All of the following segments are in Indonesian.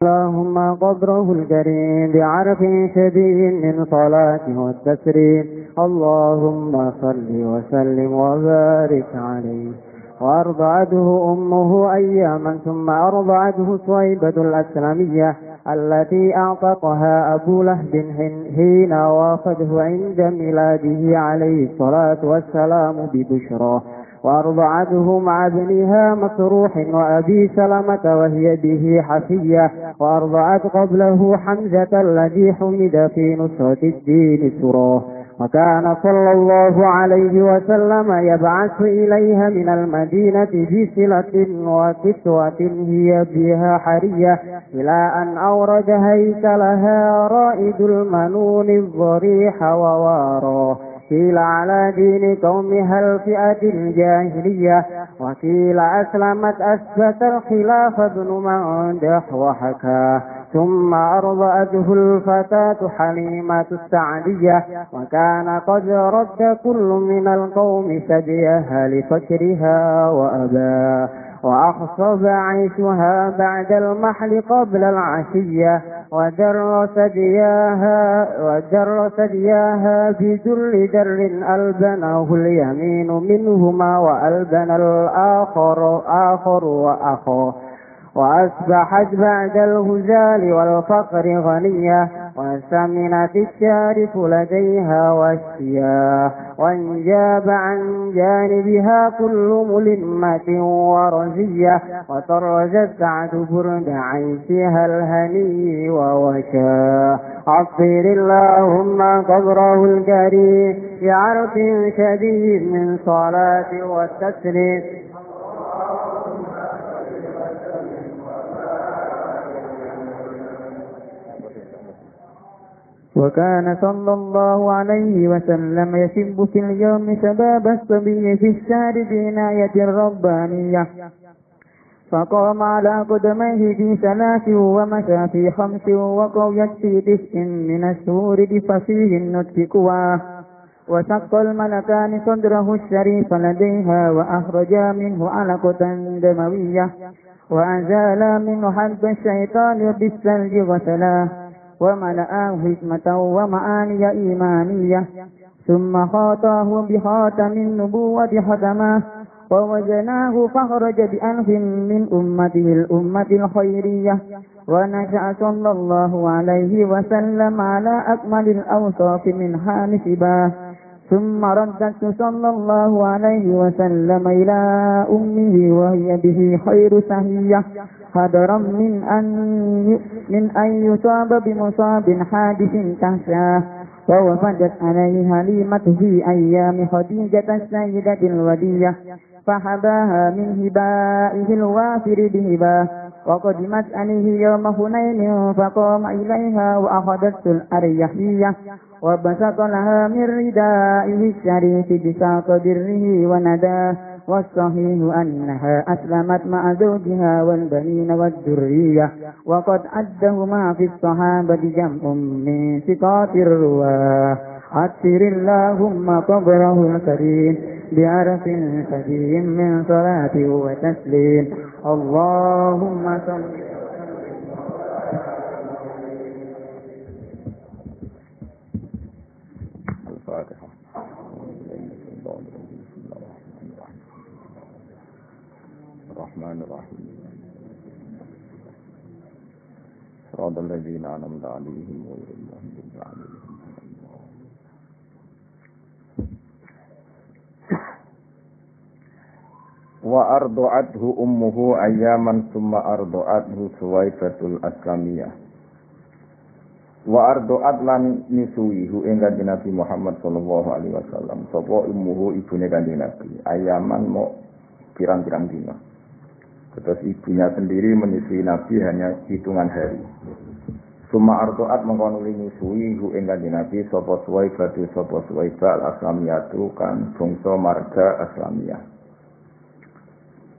اللهم قدره الكريم بعرف شديد من صلاته والتسليم. اللهم صل وسلم وبارك عليه. وأرضعته أمه أياما ثم أرضعته صويبة الأسلمية التي أعتقها أبو لهب حين وافده عند ميلاده عليه الصلاة والسلام ببشرى. وأرضعته مع ابنها مسروح وأبي سلمة وهي به حفية. وأرضعت قبله حمزة الذي حمد في نصرة الدين سراه. وكان صلى الله عليه وسلم يبعث إليها من المدينة بسلة وكسوة هي بها حرية إلى أن أورد هيكلها رائد المنون الضريح وواراه. قيل على دين قومها الفئة الجاهلية، وقيل أسلمت أثبت الخلاف ابن مندح وحكاه. ثم أرضأته الفتاة حليمة السعدية، وكان قد رد كل من القوم ثديها لفكرها وأباه. وأخصب عيشها بعد المحل قبل العشية، ودر ثدياها بذل در ألبنه اليمين منهما وألبن الآخر وأخاه. وأصبحت بعد الهزال والفقر غنية، وسمنت الشارف لديها والشياه، وانجاب عن جانبها كل ملمة ورزية. وطرزت سعد برد عيشها الهني ووشاه. عطر اللهم قبره الكريم بعرف شديد من صلاة والتسليم. وكان صلى الله عليه وسلم يشب في اليوم شباب الصبي في الشهر بعناية ربانية، فقام على قدميه في 3 ومشى في 5 وقويت في 9 من الشهور بفصيح النطق قواه. وشق الملكان صدره الشريف لديها وأخرجا منه علقة دموية، وأزالا منه حرب الشيطان بالثلج غسلاه، وملآه حكمة ومعاني إيمانية. ثم خاطاه بخاتم النبوة ختماه، ووجناه فخرج بأنف من أمته الأمة الخيرية. ونشأ صلى الله عليه وسلم على أكمل الأوصاف منها نسباه. ثم ردت صلى الله عليه وسلم إلى أمه وهي به خير سهية، حذرا من أن يصاب بمصاب حادث تهشاه. ووفدت عليه حليمة في أيام خديجة السيدة الودية، فحباها من هبائه الوافر بهباه. وقدمت عليه يوم حنين فقام إليها وأخذت الأريحية، وبسط لها من ردائه الشريف بساق بره ونداه. والصحيح أنها أسلمت مع زوجها والبنين والذرية، وقد عدهما في الصحابة جمع من ثقات الرواه. عطر اللهم قبره الكريم بعرف شديد من صلاة وتسليم. اللهم صل. الفاتحة. الرحمن الرحيم. صراط الذين أنعمت عليهم غير المغضوب عليهم. وأرضعته أمه أياما ثم أرضعته سويبة الأسلمية. وأرضعت lan nyusuihu ing Kanjeng Nabi Muhammad sallallahu alaihi wasallam sapa ummuhu ibune Kanjeng Nabi ayaman mau pirang-pirang dina. Terus ibunya sendiri menyusui Nabi hanya hitungan hari. Suma ardoat mengkonuli nyusui hu ing Kanjeng Nabi sapa Suwaibah al-Aslamiyatu kan bangsa marga Aslamiyah.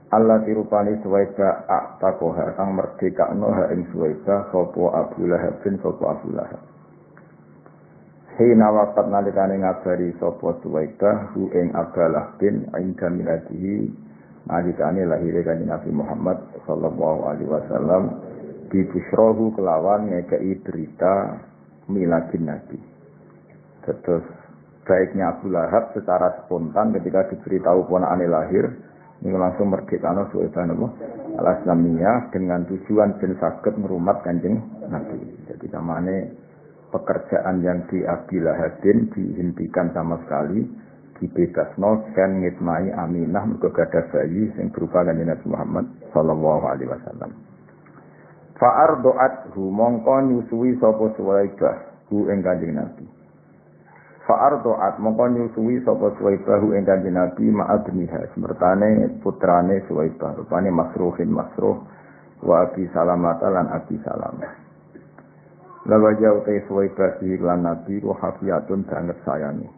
Allah dirupani Suwaibah aktakoha kang merdekakno ha ing Suwaibah sapa Abu Lahab bin sapa Abu Lahab. Hina waqat nalikane ngabari sapa Suwaibah hu ing Abu Lahab bin inda miladihi nalikane lahire Kanjeng Nabi Muhammad sallallahu alaihi wasallam Busrohu kelawan ngekei berita miladin Nabi. Terus baiknya Abu Lahab secara spontan ketika diberitahu ponakane lahir, ini langsung merdekano Suwaibah al-Islamiyah dengan tujuan ben saged ngrumat Kanjeng Nabi. Jadi namanya pekerjaan yang di Abi Lahabin dihentikan sama sekali, dibebasno dan ngitmai Aminah mergo gadah bayi sing berupa Kanjeng Nabi Muhammad sallallahu alaihi wasallam. Fa'ardu'athu mongko nyusui sapa Suwaibah hu ing Kanjeng Nabi. Fa'ardu'at mongko nyusui sapa Suwaibah hu ing Kanjeng Nabi ma'abniha semertane putrane Suwaibah rupane Masruhin Masruh wa Abi Salamah lan Abi Salamah. Lawa jauh te Suwaibah lan Nabi wa hafiyatun banget sayangi.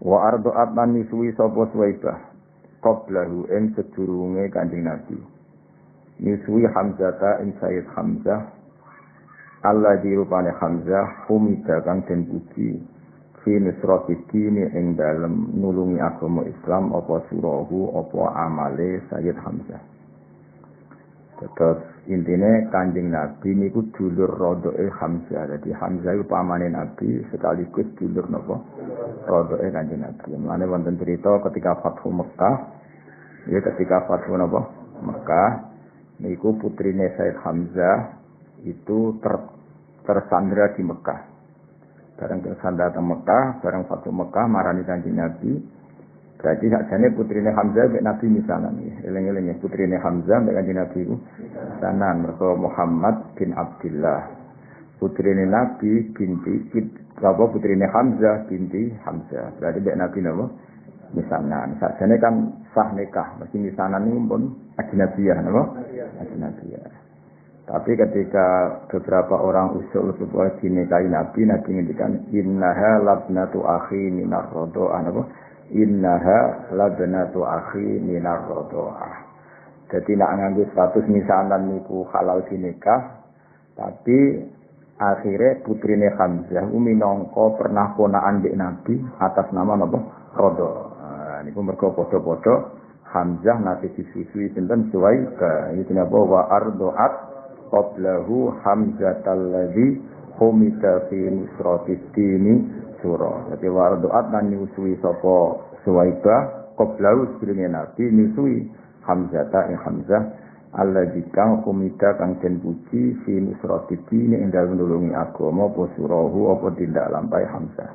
Wa ardu'at lan nyusui sapa Suwaibah qablahu ing sedurunge Kanjeng Nabi. Nyusui Hamzah ing Sayyid Hamzah Allah dirupane Hamzah humida kang den puji fi nusrati dini ing dalem nulungi agama Islam apa surahu apa amale Sayyid Hamzah. Terus intine Kanjeng Nabi niku dulur rodoe Hamzah. Jadi Hamzah iku pamane Nabi sekaligus dulur napa rodoe Kanjeng Nabi. Mulane wonten cerita ketika Fathu Mekah, ya ketika Fathu napa Mekah niku putrine Said Hamzah itu tersandra di Mekah. Bareng tersandra di Mekah, bareng Fathu Mekah marani Kanjeng Nabi. Berarti sakjane putrine Hamzah mek Nabi misanan nggih. Eling-eling putrine Hamzah mek Kanjeng Nabi iku misanan mergo Muhammad bin Abdullah. Putrine Nabi binti putrine Hamzah binti Hamzah. Berarti mek Nabi napa? Misanan. Sakjane kan sah nikah, mesti misanan niku pun ajnabiyah napa? Ajnabiyah. Tapi ketika beberapa orang usul supaya dinikahi Nabi ngendikan innaha labnatu akhi minar radha'ah napa? Innaha labnatu akhi minar radha'ah. Jadi nak nganggo status misanan niku halal dinikah, tapi akhirnya putrine Hamzah minangka pernah ponaan mbek Nabi atas nama napa? Radha'ah. Niku mergo padha-padha Hamzah nate disusui sinten Suwaibah. Iki napa wa ardu'at qablahu Hamzatal ladzi humita fi nusratid dini surah. Jadi wa ardu'at lan nyusui sapa Suwaibah qablahu sebelumnya Nabi nyusui Hamzata Hamzah alladzi kang humita kang den puji fi nusratid dini ing dalem nulungi agama apa surahu apa tindak lampahi Hamzah.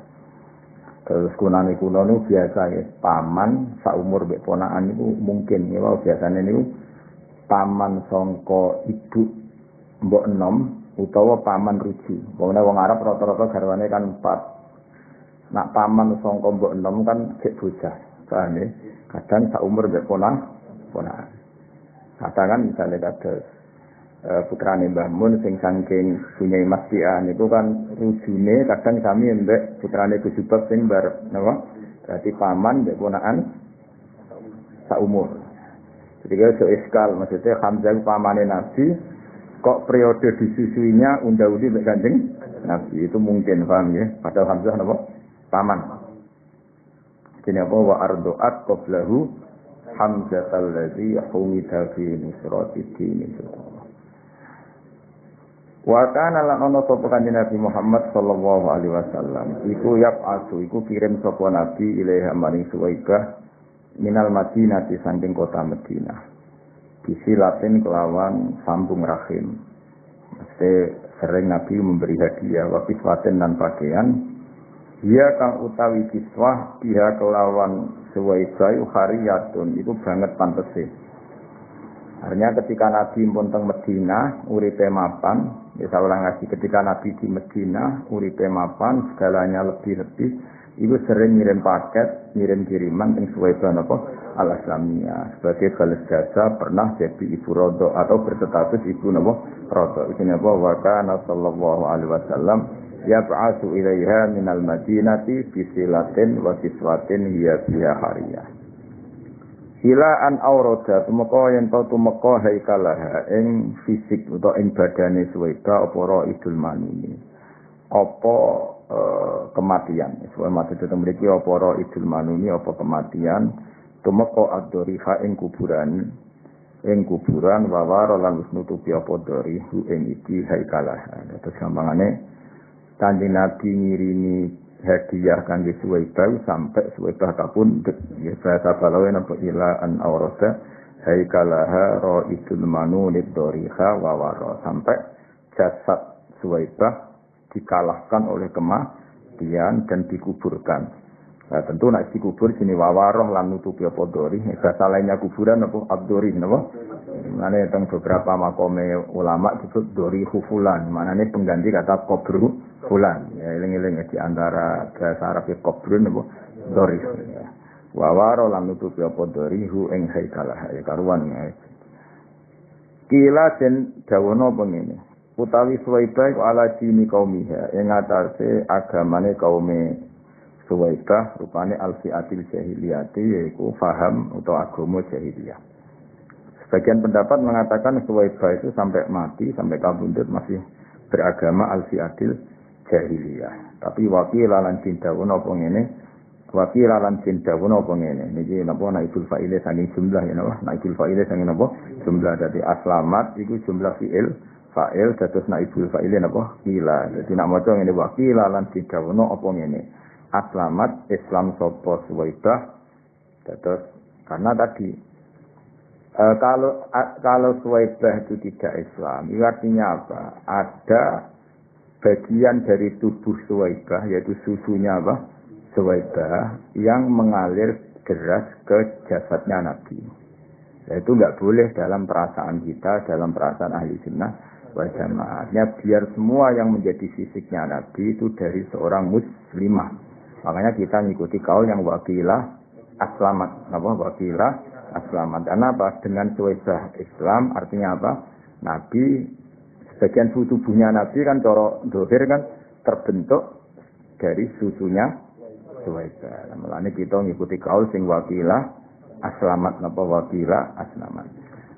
Terus kunane kuno niku biasa ya paman saumur mbek ponakan niku mungkin ya biasane niku paman sangka ibu mbok enom utawa paman ruju. Wong Arab rata-rata garwane kan 4. Nak paman sangka mbok enom kan cek bocah. Paham ya? Kadang saumur mbek ponakan. Katakan misalnya kados putrane Mbah Mun sing saking punya Mastia niku kan rujune kadang kami mbek putrane Gus Subab sing bar napa berarti paman mbek ponakan saumur. Jadi kalau iskal maksudnya Hamzah pamane Nabi kok periode disusuinya unda-undi mbek Kanjeng Nabi itu mungkin paham ya padahal Hamzah napa paman. Jadi apa wa ardu'at qablahu Hamzatal ladzi humida fi nusratid dini. Wa kana lan ana sapa Kanjeng Nabi Muhammad sallallahu alaihi wasallam iku yab'atsu iku kirim sapa nabi ilaiha maring Suwaibah minal Madinati saking kota Madinah bisilatin kelawan sambung rahim. Mesti sering Nabi memberi hadiah wa kiswatin dan pakaian dia kang utawi kiswah dia kelawan Suwaibah hariyatun itu banget pantese. Artinya ketika Nabi pun teng Medina uripe mapan, ya saya ulang lagi ketika Nabi di Medina uripe mapan segalanya lebih-lebih, itu sering ngirim paket, ngirim kiriman teng Suwaibah napa al-Islamiyah sebagai balas jasa pernah jadi ibu rodo atau berstatus ibu napa rodo. Iki napa wa kana sallallahu alaihi wasallam yab'atsu ilaiha minal Madinati fi silatin wa kiswatin hiya fiha hariyah. Ila an aurada tumeka yen to tumeka haikalah ing fisik utawa ing badane Suwaibah apa raidul manuni apa kematian sesuai maksud itu mriki apa raidul manuni apa kematian tumeka ad-doriha ing kuburan ing kuburan wawaro lan wis nutupi apa dorihu ing iki haikalah. Terus gampangane Kanjeng Nabi ngirini hadiah kangge Suwaibah sampai Suwaibah kapundhut. Ya bahasa balawe napa ila an aurada haikalaha ra'isul manunid doriha wawaro sampai jasad Suwaibah dikalahkan oleh kematian dan dikuburkan. Nah, tentu nak dikubur sini wawaroh lan nutupi apa dori. Bahasa lainnya kuburan apa abdori napa? Mane teng beberapa makome ulama disebut dori hufulan. Manane pengganti kata kubru fulan. Ya eling-eling di antara bahasa Arab kubrun apa dori. Ya. Wawaroh lan nutupi apa dori hu ing haikalah ya karuan ya. Kila den dawono pengene. Utawi Suwaibah ala dini kaumiha ing atase agamane kaume Suwaibah rupane al-fi'atil jahiliyati yaitu faham atau agama jahiliyah. Sebagian pendapat mengatakan Suwaibah itu sampai mati, sampai kabundut masih beragama al-fi'atil jahiliyah. Tapi wakilalan jindawun apa ngene? Wakilalan jindawun apa ngene? Niki napa naibul fa'ile saking jumlah ya napa? Naibul fa'ile saking napa? Jumlah dadi aslamat iku jumlah fi'il fa'il dados naibul fa'ile napa? Kila. Dadi nek maca ngene wakilalan jindawun apa ngene? Aslamat Islam sopo Suwaibah terus karena tadi kalau Suwaibah itu tidak Islam itu artinya apa? Ada bagian dari tubuh Suwaibah yaitu susunya apa? Suwaibah yang mengalir deras ke jasadnya Nabi. Itu nggak boleh dalam perasaan kita, dalam perasaan ahli sunnah wal jamaahnya biar semua yang menjadi fisiknya Nabi itu dari seorang muslimah. Makanya kita ngikuti kaul yang wakilah aslamat. Apa? Wakilah aslamat. Karena apa? Dengan Suwaibah Islam artinya apa? Nabi, sebagian susu tubuhnya Nabi kan coro dohir kan terbentuk dari susunya Suwaibah. Mulane kita ngikuti kaul sing wakilah aslamat. Apa? Wakilah aslamat.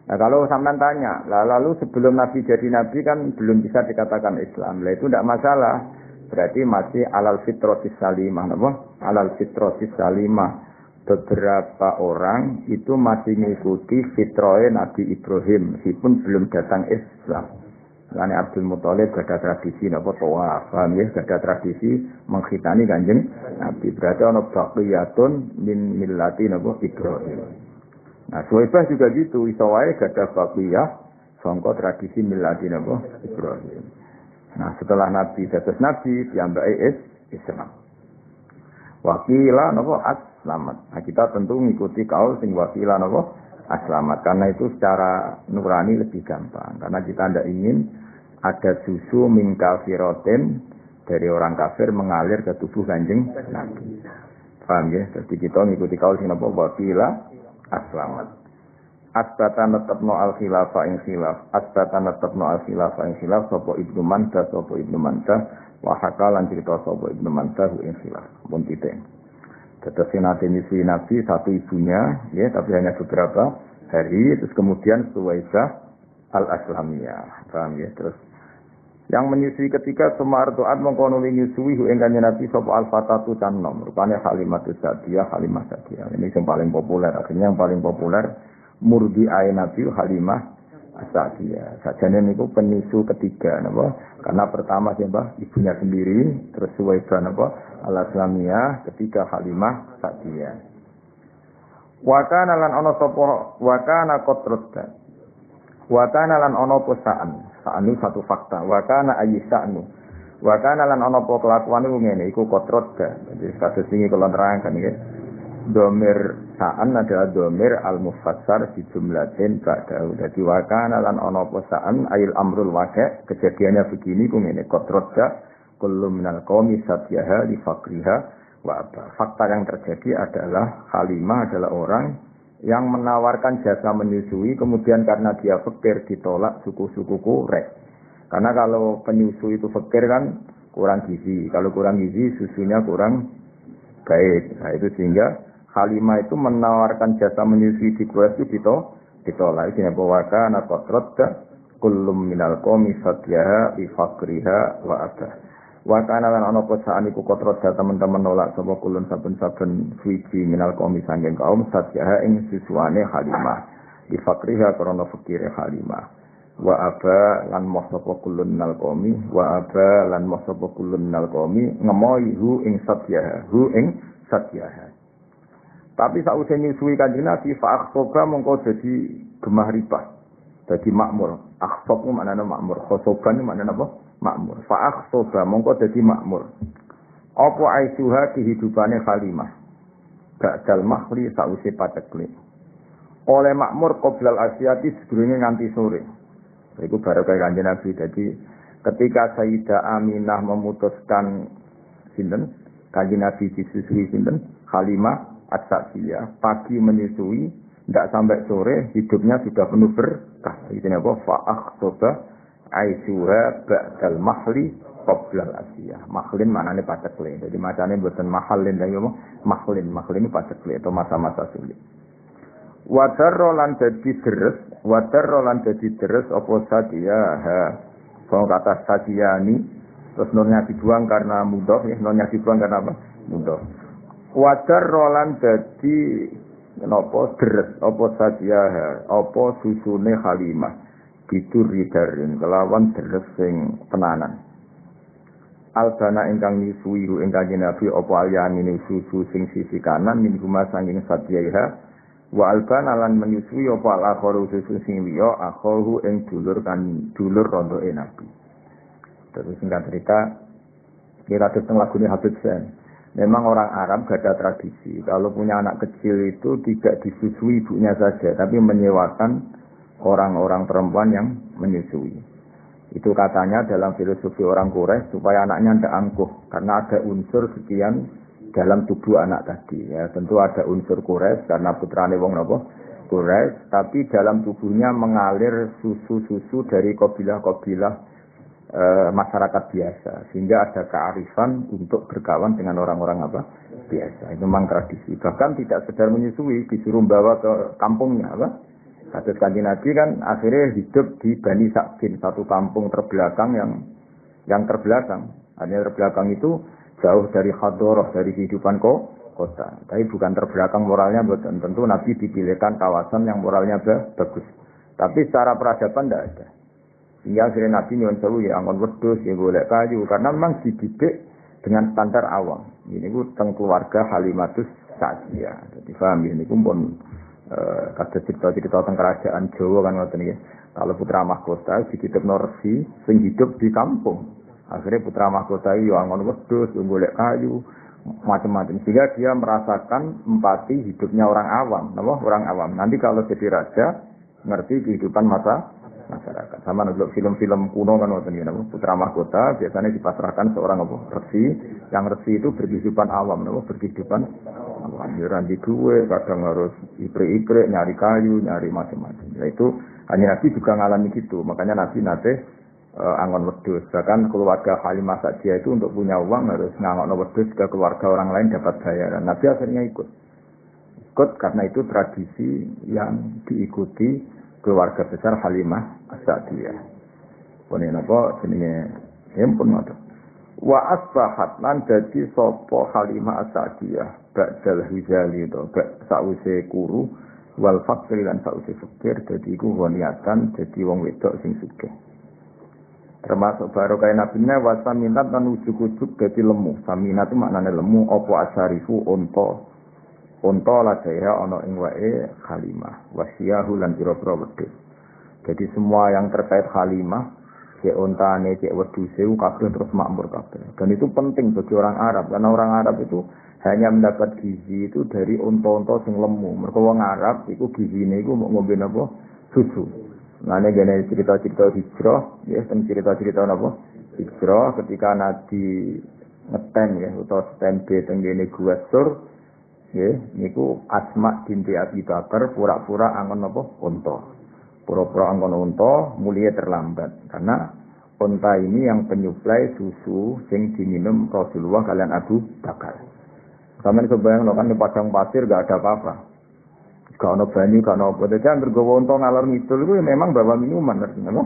Nah kalau sampean tanya, lalu sebelum Nabi jadi Nabi kan belum bisa dikatakan Islam. Lah itu tidak masalah. Berarti masih alal fitrosis salimah, apa? Alal fitrosis salimah. Beberapa orang itu masih mengikuti fitroe Nabi Ibrahim, meskipun belum datang Islam. Karena Abdul Muthalib ada tradisi, apa tawaf, ya, ada tradisi mengkhitani kanjeng Nabi. Berarti ana baqiyatun min millati napa Ibrahim. Nah, Suwaibah juga gitu, iso wae ada baqiyah sangka tradisi millati napa Ibrahim. Nah setelah Nabi dados Nabi diambaki Islam. Wakila napa aslamat. Nah kita tentu mengikuti kaul sing wakila napa aslamat karena itu secara nurani lebih gampang. Karena kita tidak ingin ada susu min kafirotin dari orang kafir mengalir ke tubuh kanjeng Nabi. Paham ya? Jadi kita mengikuti kaul sing napa wakila aslamat. Asbatan tetapno al-khilafah ing khilaf. Asbatan tetapno al-khilafah ing khilaf. Sopo Ibnu Mandah, Sopo Ibnu Mandah. Wahakalan cerita Sopo Ibnu Mandah ing khilaf. Pun titik. Tetap sinate misui Nabi satu ibunya, ya, tapi hanya beberapa hari. Terus kemudian Suwaibah al-Aslamiyah. Paham ya? Terus yang menyusui ketika Sumar Tu'ad mengkono menyusui huengkannya Nabi Sopo al-Fatatu Canom. Rupanya Halimatus Sa'diyah, Halimah Sa'diyah. Ini yang paling populer. Akhirnya yang paling populer Murdi Ain Nabi Halimah As-Sa'diyah. Sajane niku penisu ketiga napa? Karena pertama siapa? Ibunya sendiri, terus Suwaibah napa? Al-Aslamiyah, ketiga Halimah Sa'diyah. Wa kana lan ana sapa wa kana qatrata. Wa kana lan ana apa sa'an. Sa'an itu satu fakta. Wa kana ayyisa'nu. Wa kana lan ana apa kelakuan iku ngene iku qatrata. Jadi kasus ini kula nerangkan nggih. Domir sa'an adalah domir al-mufassar di jumlatin ba'dahu. Jadi wakana lan ono apa sa'an ayil amrul waqi' kejadiannya begini kumene qadrodda kullu minal qaumi satyaha li fakriha wa apa. Fakta yang terjadi adalah Halimah adalah orang yang menawarkan jasa menyusui kemudian karena dia fakir ditolak suku-suku Quraisy. Karena kalau penyusui itu fakir kan kurang gizi. Kalau kurang gizi susunya kurang baik. Nah itu sehingga Halimah itu menawarkan jasa menyusui di Quraisy itu ditolak. Ini bahwa kana qatradda kullum minal qaumi satyaha bi fakriha wa abah. Wa kana lan ana posaan iku qatradda teman-teman nolak sapa kulun saben-saben suci minal qaumi sanging kaum satyaha ing siswane Halimah. di fakriha krana fakire Halimah. Wa aba lan moh sapa kulun nal qaumi wa aba lan moh sapa kulun nal qaumi ngemoi hu ing satyaha. Tapi sausé nyusui Kanjeng Nabi fa akhsoba mongko dadi gemah ribah. Dadi makmur. Akhsob ku maknane makmur, khosoban ku maknane apa? Makmur. Fa akhsoba mongko dadi makmur. Apa aisuha kehidupane Halimah. Ba'dal mahli sausé patekle. Oleh makmur qoblal asyati sedurunge nganti sore. Iku baru kaya Kanjeng Nabi. Jadi ketika Sayyidah Aminah memutuskan sinten Kanjeng Nabi disusui sinten Halimah As-Sa'diyah pagi menyusui tidak sampai sore hidupnya sudah penuh berkah. Itu apa? Fa'akhsoba aisuha ba'dal mahli qoblal asyah. Mahlin maknanya patekle. Jadi macamnya buatan mahalin dan mahlin ini patekle atau masa-masa sulit. Wadarro lan dadi deres apa sadia ha kalau kata sadiani terus nonnya dibuang karena mudah ya nonnya dibuang karena apa mudah wadarro lan dadi napa deres apa sadia ha apa susune Halimah biduridarin kelawan deres sing tenanan albana ingkang nyusui ingkang Nabi apa aliyane susu sing sisi kanan min rumah sanging sadiha wa albana lan menyusui apa al-akharu susu sing liya akharu ing dulur rondoke Nabi. Terus singkat cerita kita tentang lagunya Habib Zain. Memang orang Arab gak ada tradisi kalau punya anak kecil itu tidak disusui ibunya saja tapi menyewakan orang-orang perempuan yang menyusui. Itu katanya dalam filosofi orang Quraisy supaya anaknya tidak angkuh karena ada unsur sekian dalam tubuh anak tadi ya tentu ada unsur Quraisy karena putrane wong napa Quraisy tapi dalam tubuhnya mengalir susu-susu dari kabilah-kabilah masyarakat biasa sehingga ada kearifan untuk berkawan dengan orang-orang apa biasa itu memang tradisi bahkan tidak sekedar menyusui disuruh bawa ke kampungnya apa kasus Kanjeng Nabi kan akhirnya hidup di Bani Sa'din satu kampung terbelakang yang terbelakang hanya terbelakang itu jauh dari hadoroh, dari kehidupan kota. Tapi bukan terbelakang moralnya, tentu Nabi dipilihkan kawasan yang moralnya bagus. Tapi secara peradaban tidak ada. Sehingga akhirnya Nabi nyuwun sewu ya angon wedhus, ya golek kayu. Karena memang dididik dengan standar awam. Ini ku teng keluarga Halimatus Sa'diyah. Jadi paham ya, ini ku pun kados cerita-cerita teng kerajaan Jawa kan ngoten iki. Kalau putra mahkota dititipno resi sing hidup di kampung. Akhirnya putra mahkota itu angon wedhus, golek kayu, macam-macam. Sehingga dia merasakan empati hidupnya orang awam, orang awam. Nanti kalau jadi raja, ngerti kehidupan masyarakat. Sama untuk film-film kuno kan waktu ini, putra mahkota biasanya dipasrahkan seorang resi. Yang resi itu berkehidupan awam, berkehidupan awam. Ranti duwe, kadang harus iprik-iprik, nyari kayu, nyari macam-macam. Nah, itu hanya Nabi juga ngalami gitu. Makanya Nabi angon wedhus. Bahkan keluarga Halimah Sa'diyah itu untuk punya uang harus ngangon wedhus ke keluarga orang lain dapat bayaran. Nabi akhirnya ikut karena itu tradisi yang diikuti keluarga besar Halimah Sa'diyah. Pone napa jenenge empun ngoten. Wa asbahat lan dadi sapa Halimah Sa'diyah ba'dal hizali to sause kuru wal fakir lan sause fakir dadi iku woniatan dadi wong wedok sing sugih. Termasuk baru kaya nabinya wasaminat dan ujuk-ujuk jadi lemu. Saminat itu maknanya lemu. Opo asyarifu onto lah saya ono ing wae Halimah. Wasiyahu lan pira-pira wedhus. Jadi semua yang terkait Halimah, cek ontane, cek wedhuse kabeh terus makmur kabeh. Dan itu penting bagi orang Arab karena orang Arab itu hanya mendapat gizi itu dari onto-onto sing lemu. Mergo wong Arab iku gizine iku mau ngombe napa? Susu. Nane gene cerita-cerita hijrah, ya, cerita-cerita napa? Hijrah ketika Nabi ngetem ya, utawa standby teng gene Gua Sur, ya, niku Asma binti Abi Bakar pura-pura angon napa? Unta. Pura-pura angon unta, mulia terlambat karena unta ini yang penyuplai susu sing diminum Rasulullah kalian Abu Bakar. Sampeyan kebayang kan di padang pasir gak ada apa-apa. Gak ada banyu, gak ada apa. Jadi yang bergawa ngalor ngidul itu memang bawa minuman. Artinya,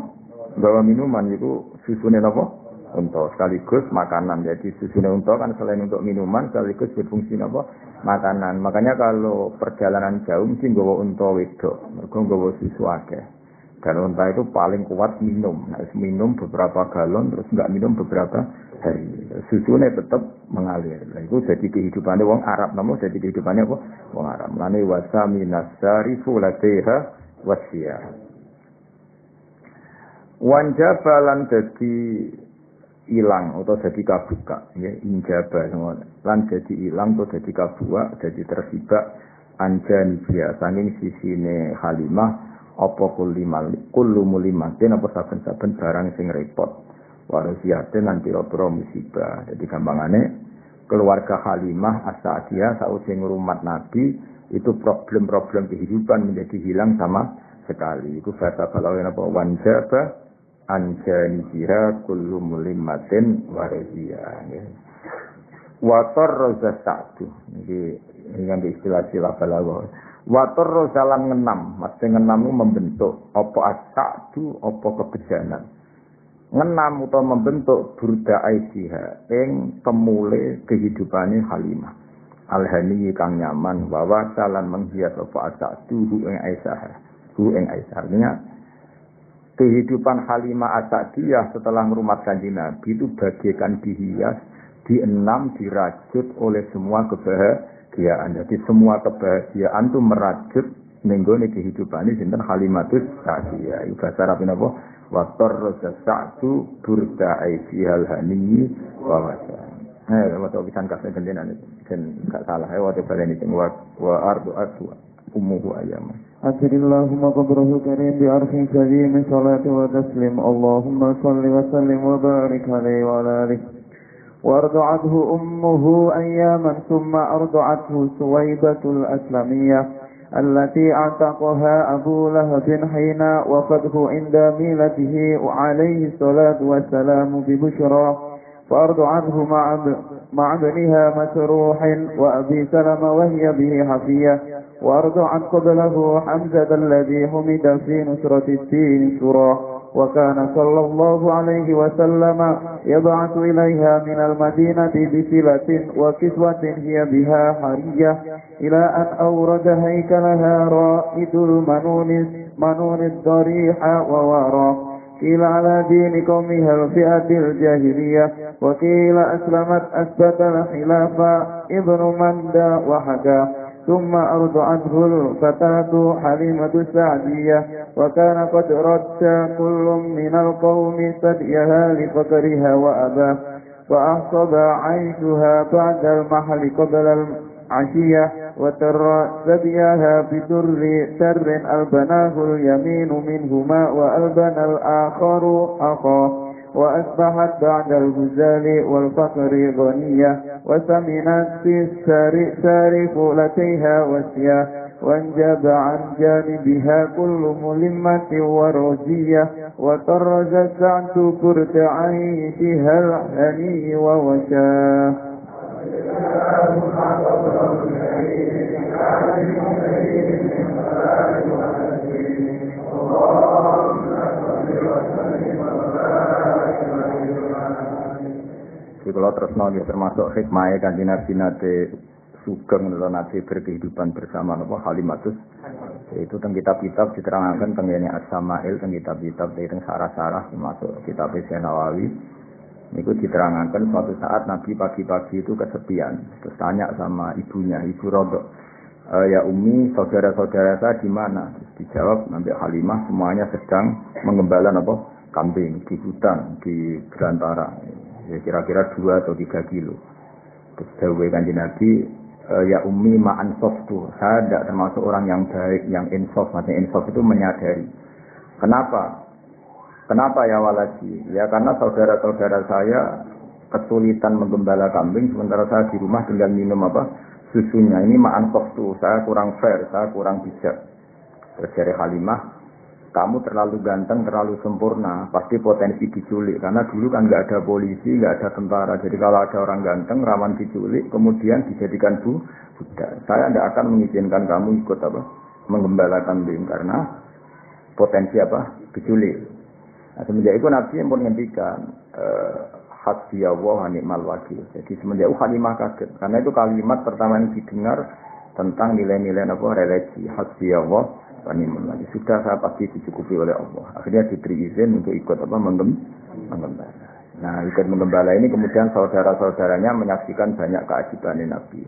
bawa minuman itu susunya apa? unta sekaligus makanan. Jadi susune unta kan selain untuk minuman sekaligus berfungsi apa? Makanan. Makanya kalau perjalanan jauh mesti nggawa unta wedok, mergo nggawa susu akeh. Dan unta itu paling kuat minum. Nah, minum beberapa galon terus enggak minum beberapa hari. Susunya tetap mengalir. Nah, itu jadi kehidupannya wong Arab. Namun jadi kehidupannya apa? Wong Arab. Lani wasa minasarifu lateha wasiyah. Wanjabalan jadi hilang atau jadi kabuka. Ya, injaba semua. Lan jadi hilang atau jadi kabuka, jadi tersibak anjan biasa. Saking sisine Halimah. Apa kullu mulimatin apa saben-saben barang sing repot warasiatin lan pira-pira musibah. Jadi gampangane keluarga Halimah As-Sa'diyah sausé ngrumat Nabi itu problem-problem kehidupan menjadi hilang sama sekali. Iku fasa kalau apa wanjaba anjani biha kullu mulimatin warasiah. Wator rozasatu. Ini kan istilah-istilah balaghah. Wator jalan ngenam, maksudnya ngenam itu membentuk apa asadu, apa kebejanan. Ngenam atau membentuk burda aisyah, yang kemule kehidupannya Halimah. Al-hani kang nyaman, bahwa jalan menghias apa asadu hu ing Aisyah. Artinya kehidupan Halimah As-Sa'diyah setelah merumat Kanjeng Nabi itu bagaikan dihias, dienam, dirajut oleh semua kebahagiaan. Jadi semua kebahagiaan itu merajut nenggone kehidupan ini sinten Halimatus Sa'diyah. Iku bahasa Arab napa? Wa tarza sa'du burda aisihal hani wa wasa. Waktu pisan kasih gendenan ben gak salah waktu baleni sing wa ardu aswa ummuhu ayyam. Allahumma qabrahu karim bi arfin karim salatu wa taslim. Allahumma salli wa sallim wa barik alaihi wa ala alihi. وأرضعته أمه أياما ثم أرضعته سويبة الأسلمية التي اعتقها أبو لهب حين وفده عند ميلته عليه الصلاة والسلام ببشرى فأرضعته مع ابنها مسروح وأبي سلمة وهي به حفية وأرضعت قبله حمزة الذي حمد في نصرة الدين سراه وكان صلى الله عليه وسلم يبعث إليها من المدينة بسلة وكسوة هي بها حرية إلى أن أورد هيكلها رائد المنون الضريح ووارى قيل على دين قومها الفئة الجاهلية وقيل أسلمت أثبت الخلاف ابن مندى وحكى ثم أرضعته الفتاة حليمة السعدية وكان قد رد كل من القوم ثديها لفقرها وأباه فأحصب عيشها بعد المحل قبل العشية وتر ثديها بدر سر ألبناه اليمين منهما وألبن الآخر أخاه وأصبحت بعد الهزال والفقر غنية وسمنت في سارفلتيها وسيا وانجب عن جانبها كل ملمة ورجية وطرزت سعد كرت عيشها الهني ووشاه Kalau terus nol termasuk hikmahnya Kanjeng Nabi nate sugeng nate berkehidupan bersama napa Halimatus. Itu teng kitab-kitab diterangkan teng ngene As-Samail teng kitab-kitab teng sarah-sarah termasuk kitab Nawawi. Niku diterangkan suatu saat Nabi pagi-pagi itu kesepian. Terus tanya sama ibunya, Ibu Rodok, ya Umi, saudara-saudara saya di mana? Terus dijawab Nabi Halimah semuanya sedang mengembala apa? Kambing di hutan di belantara. Ya kira-kira 2 atau 3 kilo. Terus dawuh Kanjeng Nabi, ya Ummi ma'an softu. Saya tidak termasuk orang yang baik, yang insof. Maksudnya insof itu menyadari. Kenapa? Kenapa ya waladi? Ya karena saudara-saudara saya kesulitan menggembala kambing, sementara saya di rumah tinggal minum apa? Susunya. Ini ma'an softu. Saya kurang fair, saya kurang bijak. Terus dari Halimah, kamu terlalu ganteng, terlalu sempurna, pasti potensi diculik. Karena dulu kan nggak ada polisi, nggak ada tentara. Jadi kalau ada orang ganteng, rawan diculik, kemudian dijadikan budak. Saya tidak akan mengizinkan kamu ikut apa, menggembala kambing karena potensi apa, diculik. Nah, semenjak itu Nabi pun ngendikan, hasbiyallahu wa ni'mal wakil. Jadi semenjak Halimah kaget karena itu kalimat pertama yang didengar tentang nilai-nilai religi hasbiyallahu wa ni'mal wakil. Sudah saya pasti dicukupi oleh Allah. Akhirnya diberi izin untuk ikut menggembala. Nah, ikut menggembala ini kemudian saudara-saudaranya menyaksikan banyak keajaiban Nabi.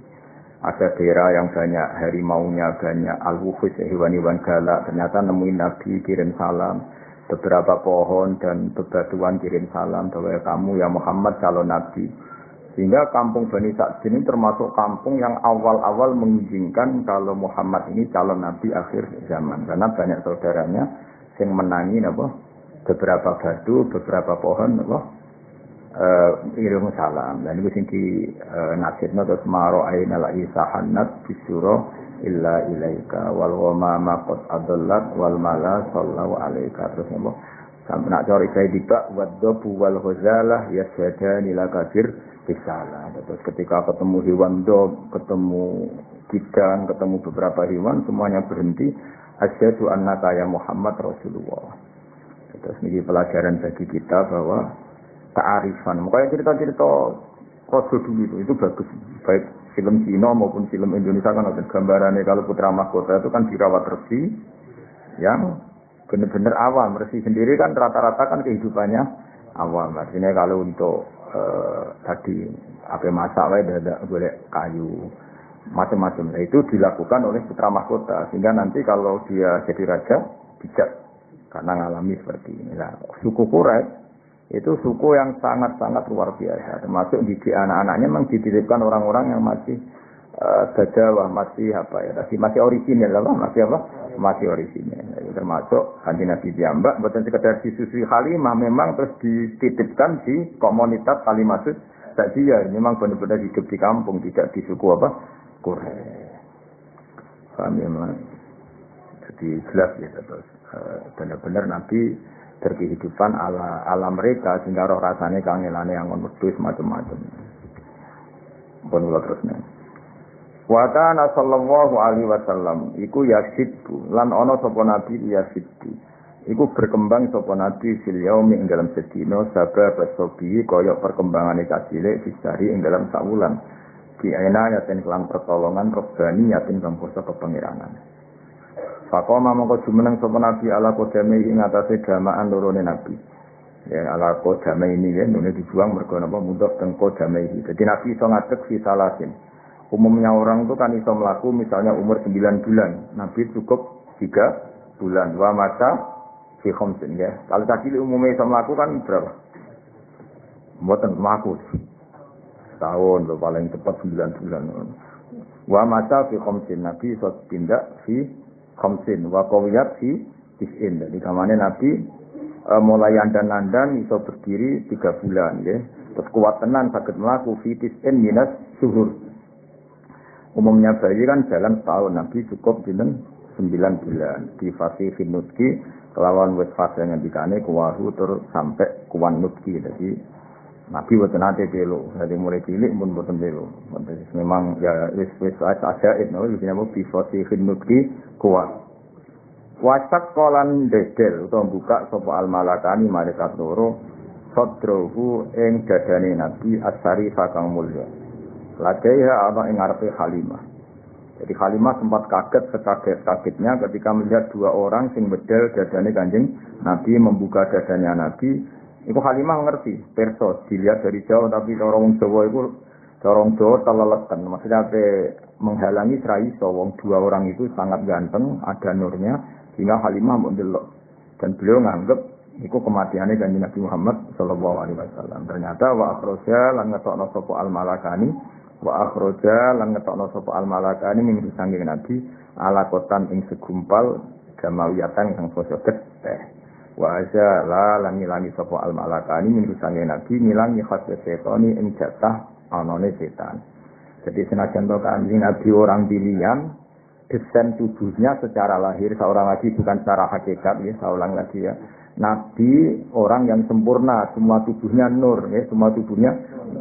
Ada daerah yang banyak harimaunya, banyak al-wuhus, hewan-hewan galak. Ternyata nemuin Nabi kirim salam. Beberapa pohon dan bebatuan kirim salam bahwa kamu ya Muhammad calon Nabi. Sehingga kampung Bani Sa'd ini termasuk kampung yang awal-awal mengizinkan kalau Muhammad ini calon Nabi akhir zaman. Karena banyak saudaranya yang menangi beberapa batu, beberapa pohon kirim salam. Dan itu sing di nasibna terus maro aina la isahanat bisyura illa ilaika wal ghamama qad adallat wal mala sallallahu alaika. Terus ngomong sampai nak cari saya dibak wadzabu wal ghazalah yasjadani la kafir bisalah. Terus ketika ketemu hewan dob, ketemu kidang, ketemu beberapa hewan, semuanya berhenti asyhadu annaka ya Muhammad Rasulullah. Terus ini pelajaran bagi kita bahwa kearifan. Makanya cerita-cerita Rasul dulu itu bagus. Baik film Cina maupun film Indonesia kan ada gambarannya kalau putra mahkota itu kan dirawat resi yang benar-benar awam. Resi sendiri kan rata-rata kan kehidupannya awam. Artinya kalau untuk tadi apa masak ada boleh kayu macam-macam. Nah, itu dilakukan oleh putra mahkota sehingga nanti kalau dia jadi raja bijak karena ngalami seperti ini. Nah, suku Quraisy itu suku yang sangat-sangat luar biasa. Termasuk didik anak-anaknya memang dititipkan orang-orang yang masih Bajawah, masih masih orisinil masih orisinil. Termasuk Kanjeng Nabi piyambak bukan sekedar disusui Halimah, memang terus dititipkan di komunitas Kalimatut Sa'diyah. Memang benar-benar hidup di kampung, tidak di suku Quraisy. Paham ya, Mas? Jadi jelas ya terus benar-benar Nabi berkehidupan ala mereka sehingga roh rasanya kangenane yang wedhus macam-macam. Pun kula terusne. Wa kana sallallahu alaihi wasallam iku yasiddu lan ana sapa nabi yasiddu. Iku berkembang sapa nabi fil yaumi ing dalam sedina sabab sobi kaya perkembangane cilik disari ing dalam sawulan. Ki ana yaten kelang pertolongan robbani yaten kang kuasa kepangeranan. Fakoma mongko jumeneng sapa nabi ala kodame ing atase jamaan lorone nabi. Ya ala kodame ini ya nune dibuang mergo napa mudhof teng kodame iki. Dadi nabi iso ngadeg fi salasin. Umumnya orang itu kan iso mlaku misalnya umur 9 bulan. Nabi cukup 3 bulan. Wa mata fi khamsin ya. Kalau tadi umumnya iso mlaku kan berapa? Mboten mlaku. Tahun paling cepat 9 bulan. Wa mata fi khamsin nabi iso pindah fi khamsin wa qawiyat fi tis'in. Jadi kamane Nabi mulai andan-andan iso berdiri 3 bulan ya. Terus kuat tenan saged mlaku fi tis'in minas suhur. Umumnya bayi kan jalan setahun, Nabi cukup dinten 9 bulan. Di fase nutki kelawan wis fase ngendikane kuwahu terus sampai kuwan nutki. Jadi Nabi boten nate telu. Jadi mulai cilik pun boten telu. Memang ya wis ajaib no iki napa bi fase nutki kuat. Wasak kolan dedel utawa buka sapa al malakani malaikat loro sadruhu ing dadane Nabi as-sarifa kang mulya. Ladaiha ana ing ngarepe Halimah. Jadi Halimah sempat kaget sekaget-kagetnya ketika melihat 2 orang sing bedel dadane Kanjeng Nabi membuka dadanya Nabi. Iku Halimah ngerti, perso dilihat dari jauh tapi cara wong Jawa iku cara wong Jawa teleleten. Maksudnya menghalangi serai wong 2 orang itu sangat ganteng, ada nurnya, sehingga Halimah mendelok. Dan beliau nganggep iku kematiannya Kanjeng Nabi Muhammad sallallahu alaihi wasallam. Ternyata wa akhraja lan ngetokno sapa al malakani wa akhraja lan ngetokno sapa al malakani min sanging Nabi ala kotan ing segumpal jamawiyatan kang basa getih. Wa azala lan ngilangi sapa al malakani min sanging Nabi ngilangi khasya setani ing jatah anane setan. Jadi senajan to Kanjeng Nabi orang pilihan, desain tubuhnya secara lahir seorang lagi bukan secara hakikat ya, seorang lagi ya. Nabi orang yang sempurna, semua tubuhnya nur ya, semua tubuhnya.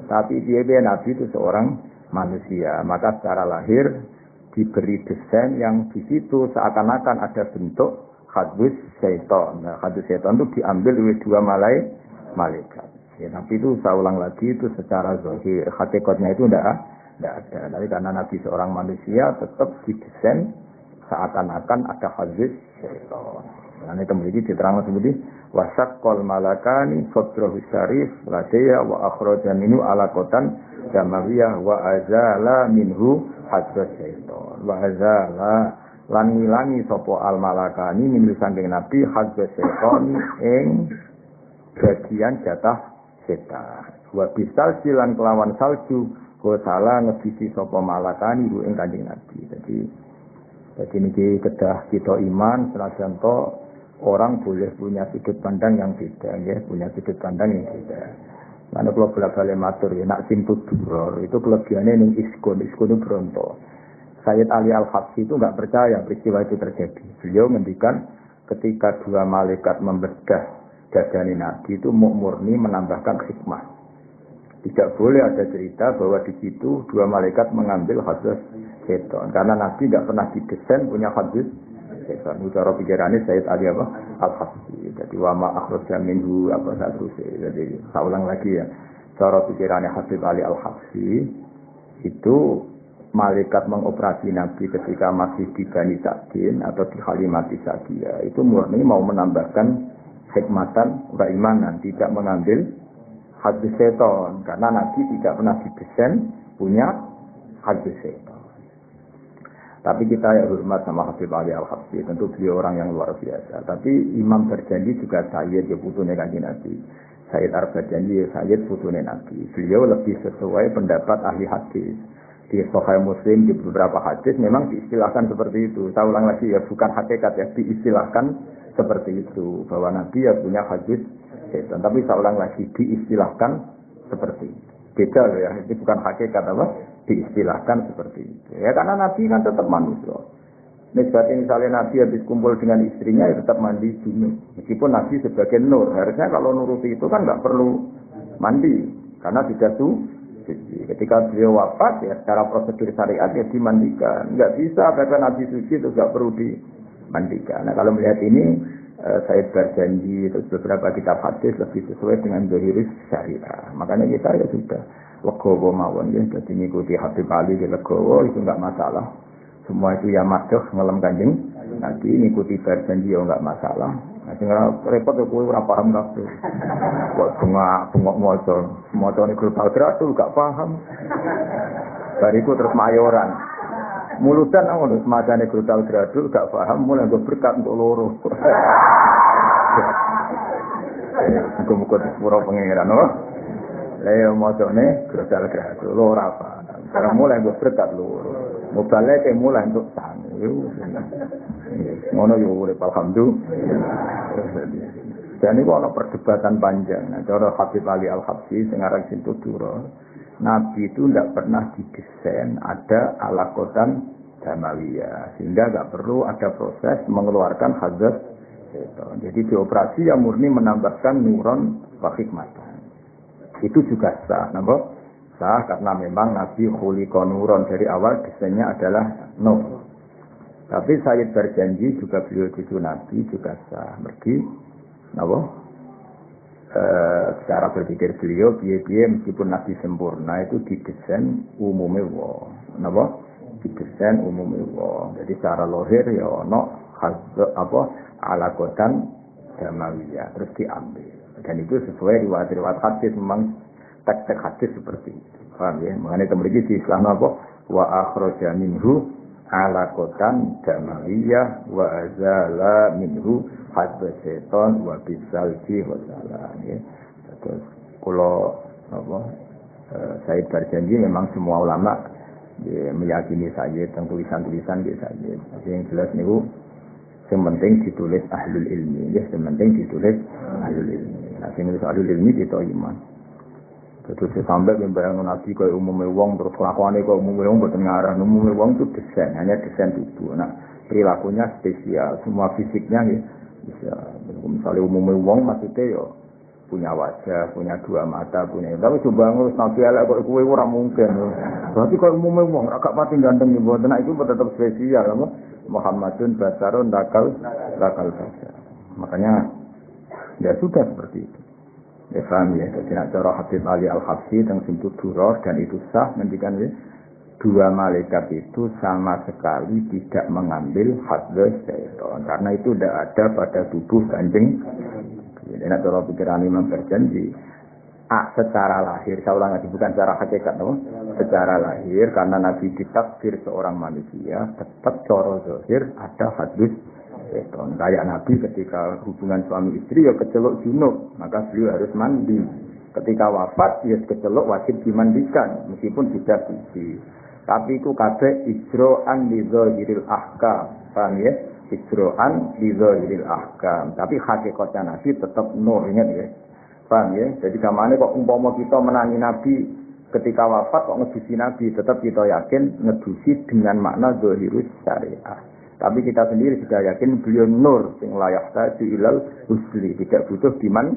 Tapi dia Nabi itu seorang manusia, maka secara lahir diberi desain yang di situ seakan-akan ada bentuk hadus syaitan. Nah, hadus syaitan itu diambil oleh 2 malaikat. Ya, tapi itu saya ulang lagi itu secara zahir, hakikatnya itu tidak ada. Tapi karena Nabi seorang manusia tetap didesain seakan-akan ada hadis syaitan. Nah, ini kemudian diterangkan seperti wasaqqal malakani fadrahu syarif ladaya wa akhraja minhu alaqatan jamawiyah wa azala minhu hadis syaitan. Wa azala lan ngilangi sapa al malakani min saking Nabi hadis syaitan ing bagian jatah setan. Wa bisal silan kelawan salju ko salah ngebisi sapa malakani ing Kanjeng Nabi. Jadi niki kedah kita iman senajan to orang boleh punya sudut pandang yang beda ya, punya sudut pandang yang beda. Mana kalau bolak-balik matur ya nak simpul duror itu kelebihannya ning iskun itu bronto. Sayyid Ali Al-Habsyi itu enggak percaya peristiwa itu terjadi. Beliau ngendikan ketika dua malaikat membedah dadane Nabi itu murni menambahkan hikmah. Tidak boleh ada cerita bahwa di situ dua malaikat mengambil hadis setan. Karena Nabi tidak pernah didesain punya hadis setan. Cara pikirannya Sayyid Ali Al-Habsyi. Jadi wama akhraja minhu apa seterusnya. Jadi saya ulang lagi ya. Cara pikirannya Habib Ali Al-Habsyi itu malaikat mengoperasi Nabi ketika masih di Bani Sa'din atau di Halimati Sa'diyah. Itu murni mau menambahkan hikmatan keimanan, tidak mengambil hadis setan karena Nabi tidak pernah didesain punya hadis setan. Tapi kita ya hormat sama Habib Ali Al-Habsyi, tentu beliau orang yang luar biasa. Tapi Imam Berjanji juga Sayyid ya putune Kanjeng Nabi. Sayyid Ar-Berjanji ya Sayyid putune Nabi. Beliau lebih sesuai pendapat ahli hadis. Di Sahih Muslim di beberapa hadis memang diistilahkan seperti itu. Saya ulang lagi ya bukan hakikat ya diistilahkan seperti itu bahwa Nabi ya punya hadis setan. Tapi saya ulang lagi diistilahkan seperti itu. Beda loh ya, ini bukan hakikat apa? Diistilahkan seperti itu. Ya karena Nabi kan tetap manusia. Nisbatnya misalnya Nabi habis kumpul dengan istrinya ya tetap mandi junub. Meskipun Nabi sebagai nur, harusnya kalau nuruti itu kan nggak perlu mandi karena tidak suci. Ketika beliau wafat ya secara prosedur syariat ya dimandikan. Nggak bisa karena Nabi suci itu nggak perlu dimandikan. Nah kalau melihat ini saya berjanji terus beberapa kitab hadis lebih sesuai dengan dohiris syariah. Makanya kita ya sudah legowo mawon ya, jadi ngikuti Habib Ali di legowo itu enggak masalah. Semua itu ya madoh ngelem Kanjeng Nabi ngikuti berjanji ya enggak masalah. Nah sing repot ya kowe ora paham kabeh. Kok bengok maca nek grup Al-Qur'an gak paham. Bariku terus mayoran. Mulutan aku semacamnya grutal gradul gak paham mulai gue berkat untuk loro. Muka-muka di sepura pengeran loh. Leo mocone grutal gradul loro apa. Sekarang mulai gue berkat loro. Mubalnya mulai untuk sana. Ngono yo urip alhamdulillah. Dan itu ada perdebatan panjang. Nah, cara Habib Ali Al-Habsyi sengarang Sintu Duro. Nabi itu tidak pernah didesain ada alakotan jamawiyah sehingga tidak perlu ada proses mengeluarkan hadis setan. Jadi dioperasi yang murni menambahkan nuron wa hikmatan. Itu juga sah, nampak? Sah karena memang Nabi khuliqa nuron dari awal desainnya adalah nur. Tapi Sayyid berjanji juga beliau cucu Nabi juga sah. Mergi, nampak? Secara berpikir beliau biaya meskipun Nabi sempurna itu didesain umumnya wong, napa? Didesain umumnya wong. Jadi secara lahir ya ono apa alakotan jamawiyah terus diambil. Dan itu sesuai riwayat-riwayat hadis memang teks-teks hadis seperti itu. Paham ya? Mengenai kemudian di Islam apa? Wa akhraja minhu alakotan jamawiyah wa azala minhu hadis setan wa bisalji wa salam ya. Terus kalau apa saya berjanji memang semua ulama ya, meyakini saya tentang tulisan-tulisan dia saya. Yang jelas niku yang penting ditulis ahlul ilmi ya, yang penting ditulis ahlul ilmi. Nah, sing nulis ahlul ilmi itu iman. Terus sampai membayangkan Nabi kaya umumnya wong terus kelakuannya kaya umumnya wong boten ngarah. Umumnya wong itu desain, hanya desain tubuh. Nah, perilakunya spesial, semua fisiknya ya bisa. Misalnya umumnya wong maksudnya ya punya wajah, punya dua mata, punya. Tapi coba ngurus Nabi elek kok kowe ora mungkin. Berarti kaya umumnya wong agak pati ganteng iki mboten. Nah, itu tetap spesial apa? Muhammadun basarun lakal basar. Makanya ya sudah seperti itu. Paham ya? Jadi nak cara Habib Ali Al-Habsyi tentang Simtud Duror dan itu sah mendikan ya, dua malaikat itu sama sekali tidak mengambil hadzah syaitan karena itu tidak ada pada tubuh Kanjeng. Jadi nak cara pikiran Imam berjanji secara lahir, saya ulang lagi bukan secara hakikat, no? Secara lahir karena Nabi ditakdir seorang manusia tetap cara zahir ada hadzah syaitan. Kayak Nabi ketika hubungan suami istri ya kecelok junub, maka beliau harus mandi. Ketika wafat ya kecelok wajib dimandikan meskipun tidak suci. Tapi itu kabeh ijro'an li zahiril ahkam. Paham ya? Ijro'an li zahiril ahkam. Tapi hakikatnya Nabi tetap nur, ingat ya. Paham ya? Jadi kamane kok umpama kita menangi Nabi ketika wafat kok ngedusi Nabi, tetap kita yakin ngedusi dengan makna zahirus syariah. Tapi kita sendiri sudah yakin beliau nur sing layak tadi ilal husli, tidak butuh diman.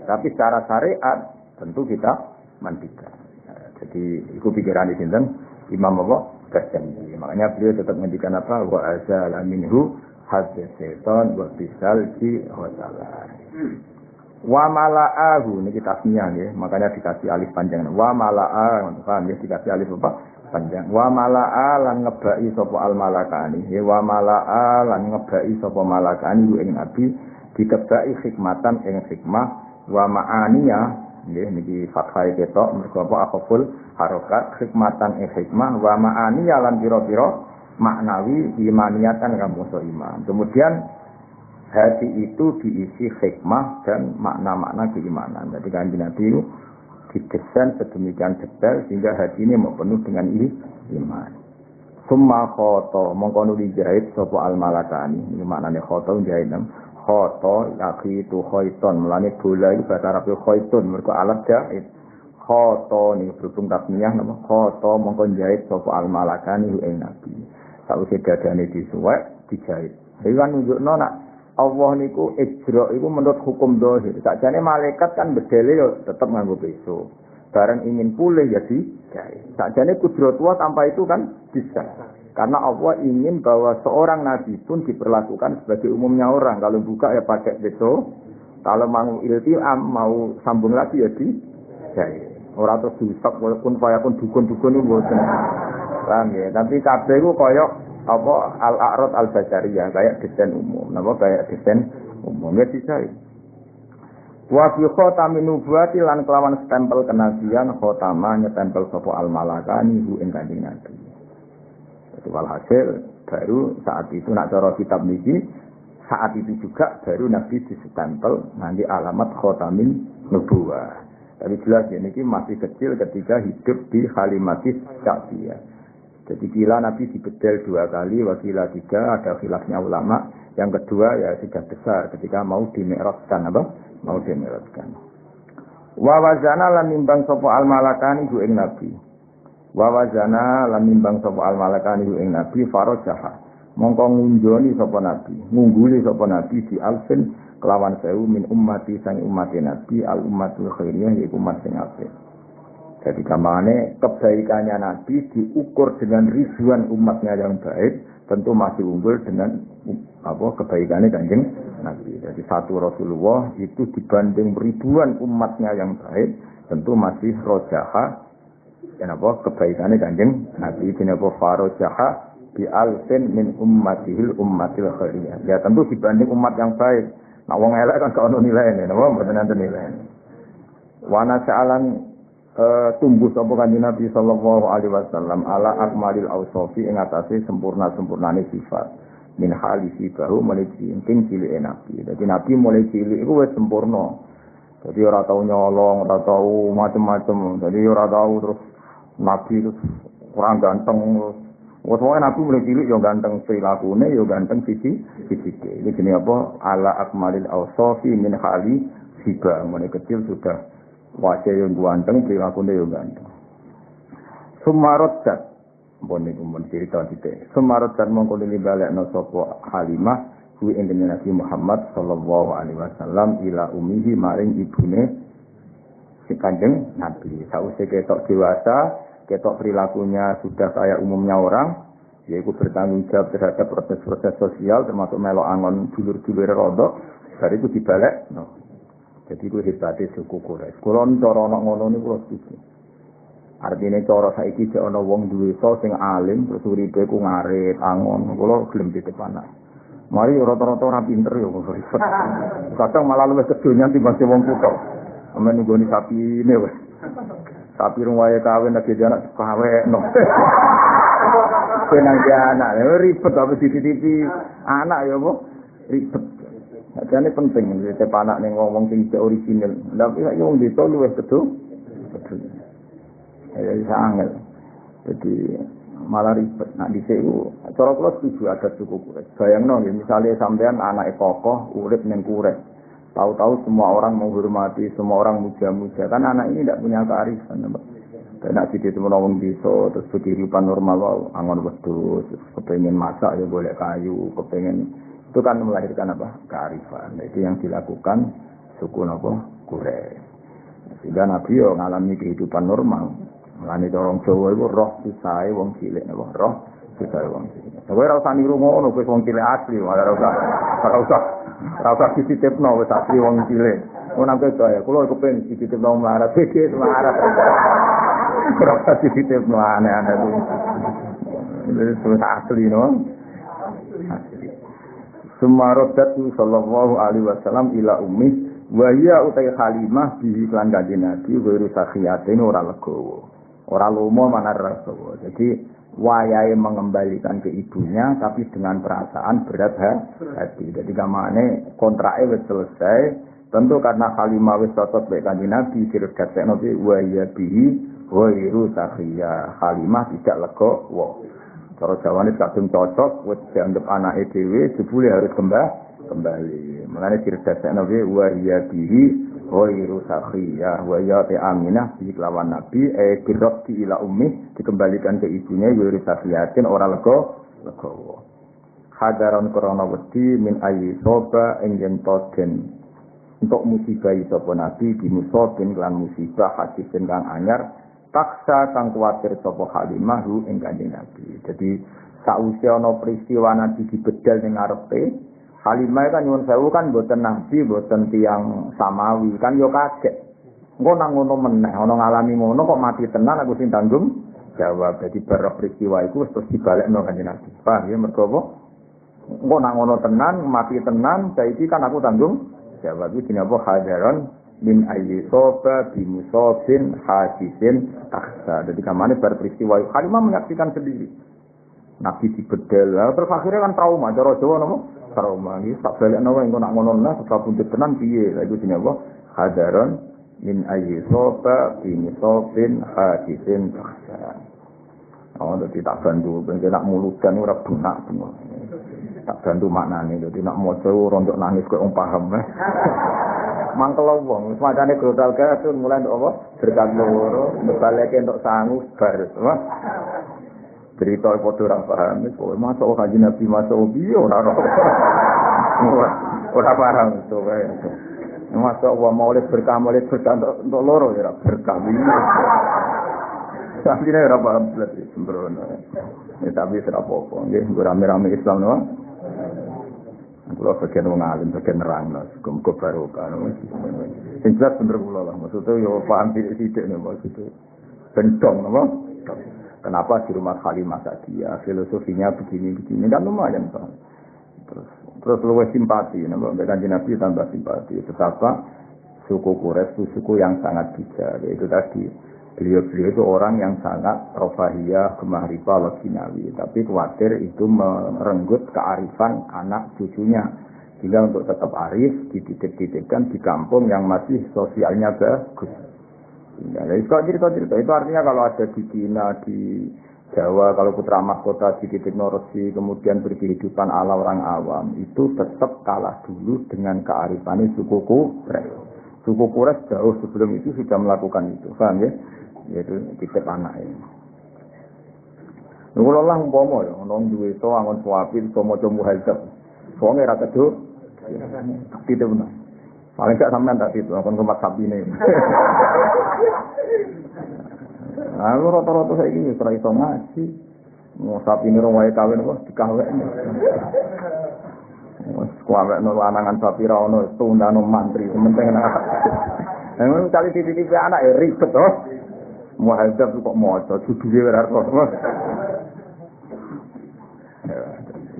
Tapi secara syariat tentu kita mandikan. Jadi itu pikiran di sini Imam Allah berjanji. Makanya beliau tetap mendikan apa? Wa azala minhu hadzal syaitan wa bisalji wa salah. Wa mala'ahu ini kita tasniah ya. Makanya dikasih alif panjang. Wa mala'a, paham ya, dikasih alif apa? Panjang. Wa mala'a lan ngebai sapa al malakani. Ya wa mala'a lan ngebai sapa malakani ing nabi dikebai hikmatan ing hikmah wa ma'aniya nggih niki fathah ketok mergo apa akhful harokat hikmatan ing hikmah wa ma'aniya lan pira-pira maknawi imaniatan kamu so iman. Kemudian hati itu diisi hikmah dan makna-makna keimanan. Jadi kanjeng Nabi itu didesain sedemikian detail sehingga hati ini mau penuh dengan iman. Summa khoto mongko dijahit sapa al malakani. Ini maknane khoto jahit nam. Khoto laki itu khaiton. Mulane bola itu bahasa Arab khaitun mergo alat jahit. Khoto ini berhubung tasniyah nama khoto mongko jahit sapa al malakani ing Nabi. Sakwise dadane disuwek dijahit. Iki kan nunjukno nak Allah niku ijra iku menurut hukum zahir. Sakjane malaikat kan bedele yo tetep nganggo peso. Bareng ingin pulih ya dijahit. Sakjane kudratullah tanpa itu kan bisa. Karena Allah ingin bahwa seorang nabi pun diperlakukan sebagai umumnya orang. Kalau buka ya pakai peso. Kalau mau iltiam mau sambung lagi ya dijahit. Ora terus diusap walaupun pun dukun-dukun itu mboten. Paham ya? Tapi kabeh iku koyok apa al-a'rad al-basariyah kayak desain umum, napa kayak desain umum ya disai. Wa fi khatamin nubuwati lan kelawan stempel kenabian khatama nyetempel sapa al-malakani hu ing kanjeng Nabi. Jadi walhasil baru saat itu nak cara kitab niki saat itu juga baru Nabi disestempel nanti alamat khatamin nubuwah. Tapi jelas ya niki masih kecil ketika hidup di Halimatis Sa'diyah. Jadi kila Nabi dibedel 2 kali, wakila 3, ada khilafnya ulama. Yang kedua ya sudah besar ketika mau dimi'rajkan apa? Mau dimi'rajkan. Wa wazana lan nimbang sapa al malakani ing Nabi. Wa wazana lan nimbang sapa al malakani ing Nabi farajaha. Mongko ngunjoni sapa Nabi, ngungguli sapa Nabi di alfin kelawan 1000 min ummati sang umat Nabi al ummatul khairiyah yaiku umat sing apik. Jadi gamane kebaikannya Nabi diukur dengan ribuan umatnya yang baik, tentu masih unggul dengan apa kebaikannya kanjeng Nabi. Jadi satu Rasulullah itu dibanding ribuan umatnya yang baik, tentu masih rojaha. Kenapa kebaikannya kanjeng Nabi ini apa farojaha bi alfin min ummatihil ummatil khairiyah. Ya tentu dibanding umat yang baik. Nah wong elek kan gak ono nilainya, napa mboten enten nilai. Wana sa'alan tumbuh sapa kanjeng Nabi sallallahu alaihi wasallam ala akmalil ausofi ing atase sempurnane sifat min halisi baru mulai cilik Nabi. Jadi Nabi mulai cilik iku wis sempurna. Jadi ora tau nyolong, ora tau macam-macam. Jadi ora tau terus Nabi terus kurang ganteng. Wong Nabi mulai cilik yo ganteng prilakune yo ganteng fisike. Iki jenenge apa? Ala akmalil ausofi min halisi baru mulai kecil sudah wajah yang ganteng, perilakunya yang ganteng. Sumarot cat, bon niku mun cerita titik. Sumarot cat mongko dilbalekno sapa Halimah kuwi ing Nabi Muhammad sallallahu alaihi wasallam ila ummihi maring ibune si kanjeng Nabi. Sawise ketok dewasa, ketok perilakunya sudah kayak umumnya orang, yaitu bertanggung jawab terhadap proses-proses sosial termasuk melok angon dulur-dulur rodok, dari itu dibalik. No. Jadi ku hebate suku Quraisy. Kula cara ana ngono niku kula setuju. Artine cara saiki jek ana wong duwe sing alim terus uripe ku ngarit, angon, kula gelem ditepanak. Mari rata-rata ora pinter ya kok ribet. Kadang malah luwih kedonyan timbang wong kutho. Amen nggoni sapine wis. Sapi rumahe kawin lagi anak kawekno. Penang anak, ribet apa titi-titi anak ya apa? Ribet. Jadi penting setiap anak ning ngomong sing original. Lah iki wong desa luwih kedonyan. Ya bisa angel. Jadi malah ribet. Nah di sini, cara kula setuju ada suku Quraisy. Bayangno ya, misalnya sampean anak kokoh urip ning Quraisy. Tahu-tahu semua orang menghormati, semua orang muja-muja. Kan anak ini tidak punya kearifan. Karena situ itu menolong desa, terus kehidupan normal, wow, angon wedhus, kepengen masak ya boleh kayu, kepengen itu kan melahirkan apa? Kearifan. Itu yang dilakukan suku napa? Quraisy. Sehingga Nabi yo ngalami kehidupan normal. Mulane orang Jawa iku roh pisahe wong cilik napa roh pisahe wong cilik. Kowe ora usah niru ngono kowe wong cilik asli, ora usah dititipno wis asli wong cilik. Ono nang kaya kula kepen dititipno melarat iki melarat. Ora usah dititipno aneh-aneh itu. Itu asli no. Sumarodatu sallallahu alaihi wasallam ila ummi wa hiya utai Halimah bi iklan kanjeng Nabi wiru sakhiyatin ora legowo. Orang lomo mana rasa. Jadi wayahe mengembalikan ke ibunya tapi dengan perasaan berat hati. Jadi kamane kontraknya wis selesai. Tentu karena Halimah wis cocok baik kanjeng Nabi dirgat sekno ki waya bihi wairu sakhiyah. Halimah tidak legowo. Cara Jawane kadung cocok wis dianggap anake dhewe jebule harus kembali. Mulane dirgat sekno ki waya bihi Wairu sakhiyah wa ya Aminah bi lawan Nabi dirabti ila ummi dikembalikan ke ibunya wairu sakhiyatin ora legowo. Hadaron krana wedi min ayi soba ing yen toden untuk musibah sapa Nabi di musibin lan musibah hadisin kang anyar paksa kang kuwatir sapa Halimah ru ing kanjeng Nabi. Jadi sausé ana peristiwa Nabi dibedal ning ngarepe Halimah kan nyuwun sewu kan mboten nabi, mboten tiyang samawi, kan yo kaget. Engko nang ngono meneh, ana ngalami ngono kok mati tenan aku sing tanggung jawab. Dadi barok peristiwa iku terus dibalekno kanjeng Nabi. Paham ya mergo apa? Engko nang ngono tenan, mati tenan, saiki kan aku tanggung jawab. Iki jenenge apa? Hadaron min ayyi soba bi musabin hadisin taksa. Dadi kamane bar peristiwa Halimah menyaksikan sendiri. Nabi dibedel, terus akhirnya kan trauma, cara Jawa napa? Trauma iki tak balekno wae engko nak ngono nah kabundut tenan piye? Lha iku jenenge apa? Hadaron min ayyi soba bi musabin hadisin taksa. Oh, dadi tak bantu ben nak mulutan ora benak semua. Tak bantu maknane, dadi nak maca rontok nangis kok wong paham. Mangkel wong, semacane grotal gasun mulai ndok apa? Berkat loro, baleke entuk sangu bar. Cerita padha ora paham, kowe masuk kanjeng Nabi masuk piye ora paham to kae. Masuk wa maulid berkah untuk loro ya berkah iki. Tapi ora paham berarti sembrono. Ya tapi ora apa-apa, nggih rame-rame Islam no. Kula bagian wong alim bagian nerangno, muga barokah. Sing jelas bener kula lah, maksudnya yo paham sithik nek maksud bentong napa? Kenapa di rumah Halimah Sa'diyah filosofinya begini kan lumayan Pak. Terus luwih simpati, mbak Kanjeng Nabi tambah simpati. Betapa suku Quraisy itu suku yang sangat bijak. Itu tadi beliau itu orang yang sangat rofahiyah, gemah riba, loginawi. Tapi khawatir itu merenggut kearifan anak cucunya. Sehingga untuk tetap arif dititip-titipkan di kampung yang masih sosialnya bagus. Ya, cerita-cerita itu artinya kalau ada di Cina, di Jawa, kalau putra mahkota di titik Norsi, kemudian berkehidupan ala orang awam, itu tetap kalah dulu dengan kearifan suku Quraisy. Suku Quraisy jauh sebelum itu sudah melakukan itu, paham ya? Yaitu titip anak ini. Nunggu lah umpama ya, nong duwe so angon suapi, so mau coba hajab, soalnya rata tuh, titip benar. Paling gak sampean tak itu, akan kemat sapi ini. Nah, rata-rata saya ini setelah itu ngaji, mau sapi ini rumahnya kawin apa dikawin. Kuwi no lanangan sapira ono tundano mantri penting ana. Emang cari titik anak ya ribet toh. Muhadzab kok maca duduhe ora kok.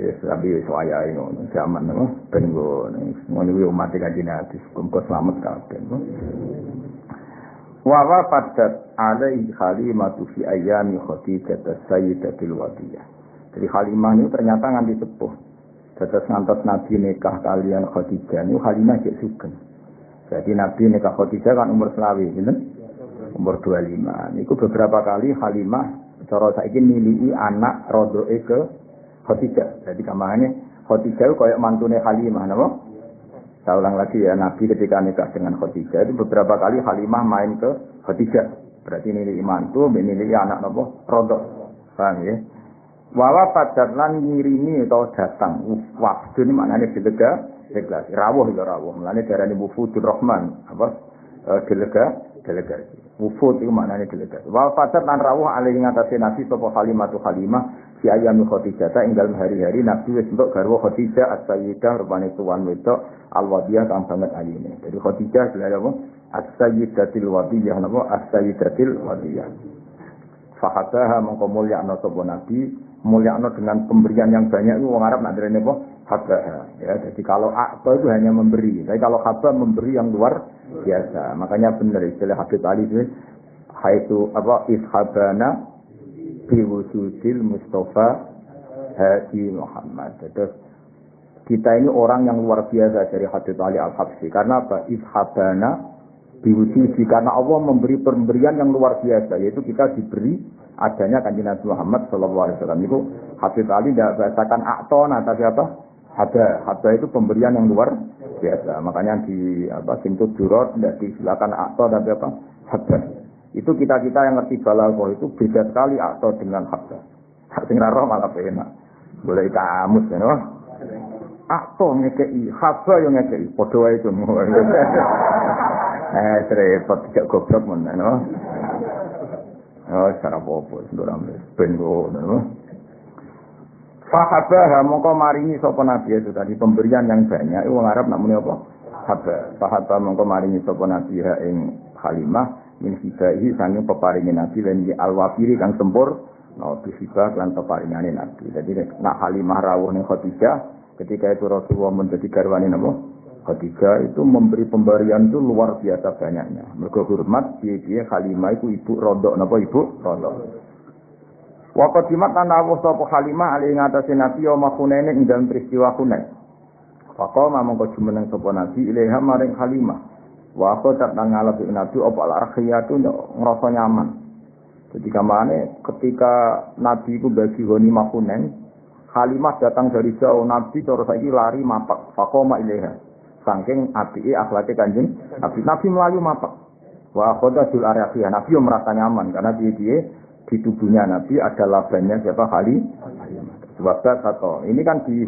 Ya sabi soaya ngono zaman ben ngono kuwi umat Kanjeng Nabi muga slamet kabeh. Wa wafadat alaihi Halimah fi ayami Khadijah sayyidatul wadiyah. Jadi Halimah ini ternyata nganti sepuh. Terus ngantos Nabi nikah kalian Khadijah ini Halimah jek sugeng. Jadi Nabi nikah Khadijah kan umur selawi, gitu? Umur 25. Itu beberapa kali Halimah cara saiki miliki anak rodoe ke Khadijah. Jadi kamane Khadijah itu kayak mantune Halimah, napa? Saya ulang lagi ya, Nabi ketika nikah dengan Khadijah itu beberapa kali Halimah main ke Khadijah. Berarti miliki mantu, miliki anak napa? Rodo. Paham ya? Wawa padat lan ngirimi atau datang wafdu ini maknanya delegasi rawuh ya rawuh maknanya darani wufudur rahman apa delegasi wufud itu maknanya delegasi wawa padat lan rawuh alih ngatasi Nabi sapa Halimah si ayam Khadijah ing dalem hari-hari Nabi wis entuk garwa Khadijah as-sayyidah rupane tuan wedok al-wadiyah kang banget ayune jadi Khadijah lha apa as-sayyidatil wadiyah napa as-sayyidatil wadiyah fahabaha mongko mulyakna sapa Nabi mulyakno dengan pemberian yang banyak itu orang Arab nak derene apa? Habah. Ya, jadi kalau akta itu hanya memberi, tapi kalau habah memberi yang luar biasa. Makanya benar istilah Habib Ali itu haitu apa ishabana biwusudil Mustafa Hadi Muhammad. Terus kita ini orang yang luar biasa dari Habib Ali Al-Habsyi. Karena apa? Ishabana biwusudi karena Allah memberi pemberian yang luar biasa, yaitu kita diberi adanya Kanjeng Nabi Muhammad sallallahu alaihi wasallam itu Habib Ali tidak bahasakan aktona tapi apa? Hada itu pemberian yang luar biasa. Makanya di Sintut Durot tidak disilakan akto tapi apa? Hada. Itu kita yang ngerti balaghah itu beda sekali akto dengan hada. Sing ra roh malah enak. Boleh kamus ya, no? Akto ngekei, hada yo ngekei, padha wae itu. Repot tidak goblok men, no? Oh, secara apa-apa, senturam bengo, Fahabah, mongko maringi sapa Nabi itu tadi pemberian yang banyak. Wong Arab nak muni apa? Fahabah mongko maringi sapa Nabi ing Halimah min hibahi sanging peparinge Nabi lan di al-wafiri kang sempur, no bisibah lan peparingane Nabi. Jadi nak Halimah rawuh ning Khadijah, ketika itu Rasulullah menjadi garwane napa? Khadijah itu memberi pemberian itu luar biasa banyaknya. Mergo hormat piye-piye Halimah itu ibu rodok napa ibu rodok. Wa qadimat anawu sapa Halimah ali ngatasi Nabi ya Hunain ing dalem peristiwa Hunain. Faqama mongko jumeneng sapa Nabi ilaiha maring Halimah. Wa qadat nang ngalep Nabi apa al-arkhiyatu ngrasa nyaman. Jadi kamane ketika Nabi itu bagi ghanimah Hunain, Halimah datang dari jauh Nabi cara saiki lari mapak. Faqama ilaiha. Saking apike akhlake Kanjeng Nabi melayu mapak. Wa khadatul arafiyah Nabi merasa nyaman karena dia di tubuhnya Nabi ada labanya siapa Halimah. Sebab satu. Ini kan di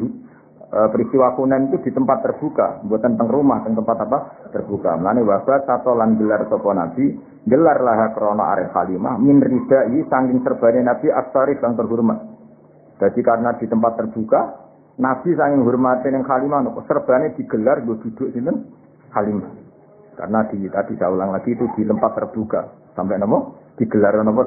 peristiwa Hunain itu di tempat terbuka, bukan teng rumah, teng tempat apa? Terbuka. Mulane wafat satu lan gelar sapa Nabi, gelar lah krana arif Halimah min ridai saking serbane Nabi as-sarif yang terhormat. Jadi karena di tempat terbuka Nabi saking hormati yang Halimah, serbane digelar gue duduk sinten Halimah. Karena tadi saya ulang lagi itu di tempat terbuka sampai nopo digelar nopo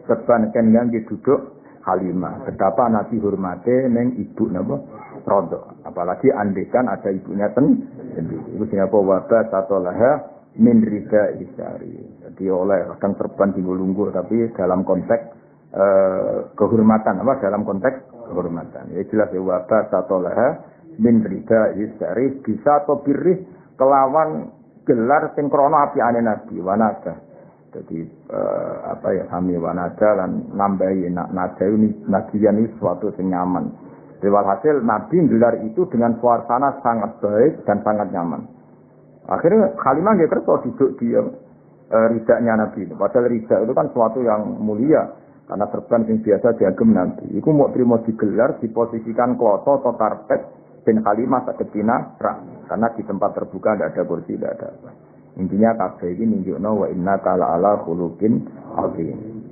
serban kan duduk Halimah. Betapa Nabi hormati neng ibu nopo Rodo. Apalagi andekan ada ibunya sendiri. Itu siapa wabah atau laha min rida isari. Jadi oleh kadang serban tinggal-lungguh tapi dalam konteks kehormatan apa dalam konteks kehormatan. Ya jelas ya wabah atau laha min rida isari bisa atau birih kelawan gelar sing krana apiane Nabi wanada. Jadi kami wanada lan nambahi nada ini nagian ini suatu sing nyaman. Walhasil Nabi gelar itu dengan suasana sangat baik dan sangat nyaman. Akhirnya Halimah dia kerja duduk di ridaknya Nabi. Padahal ridak itu kan suatu yang mulia karena serban yang biasa diagem Nabi. Iku mau terima digelar diposisikan kloto atau karpet ben Halimah saketina karena di tempat terbuka tidak ada kursi, tidak ada apa. Intinya kabeh iki nunjukno wa innaka la'ala khuluqin azim.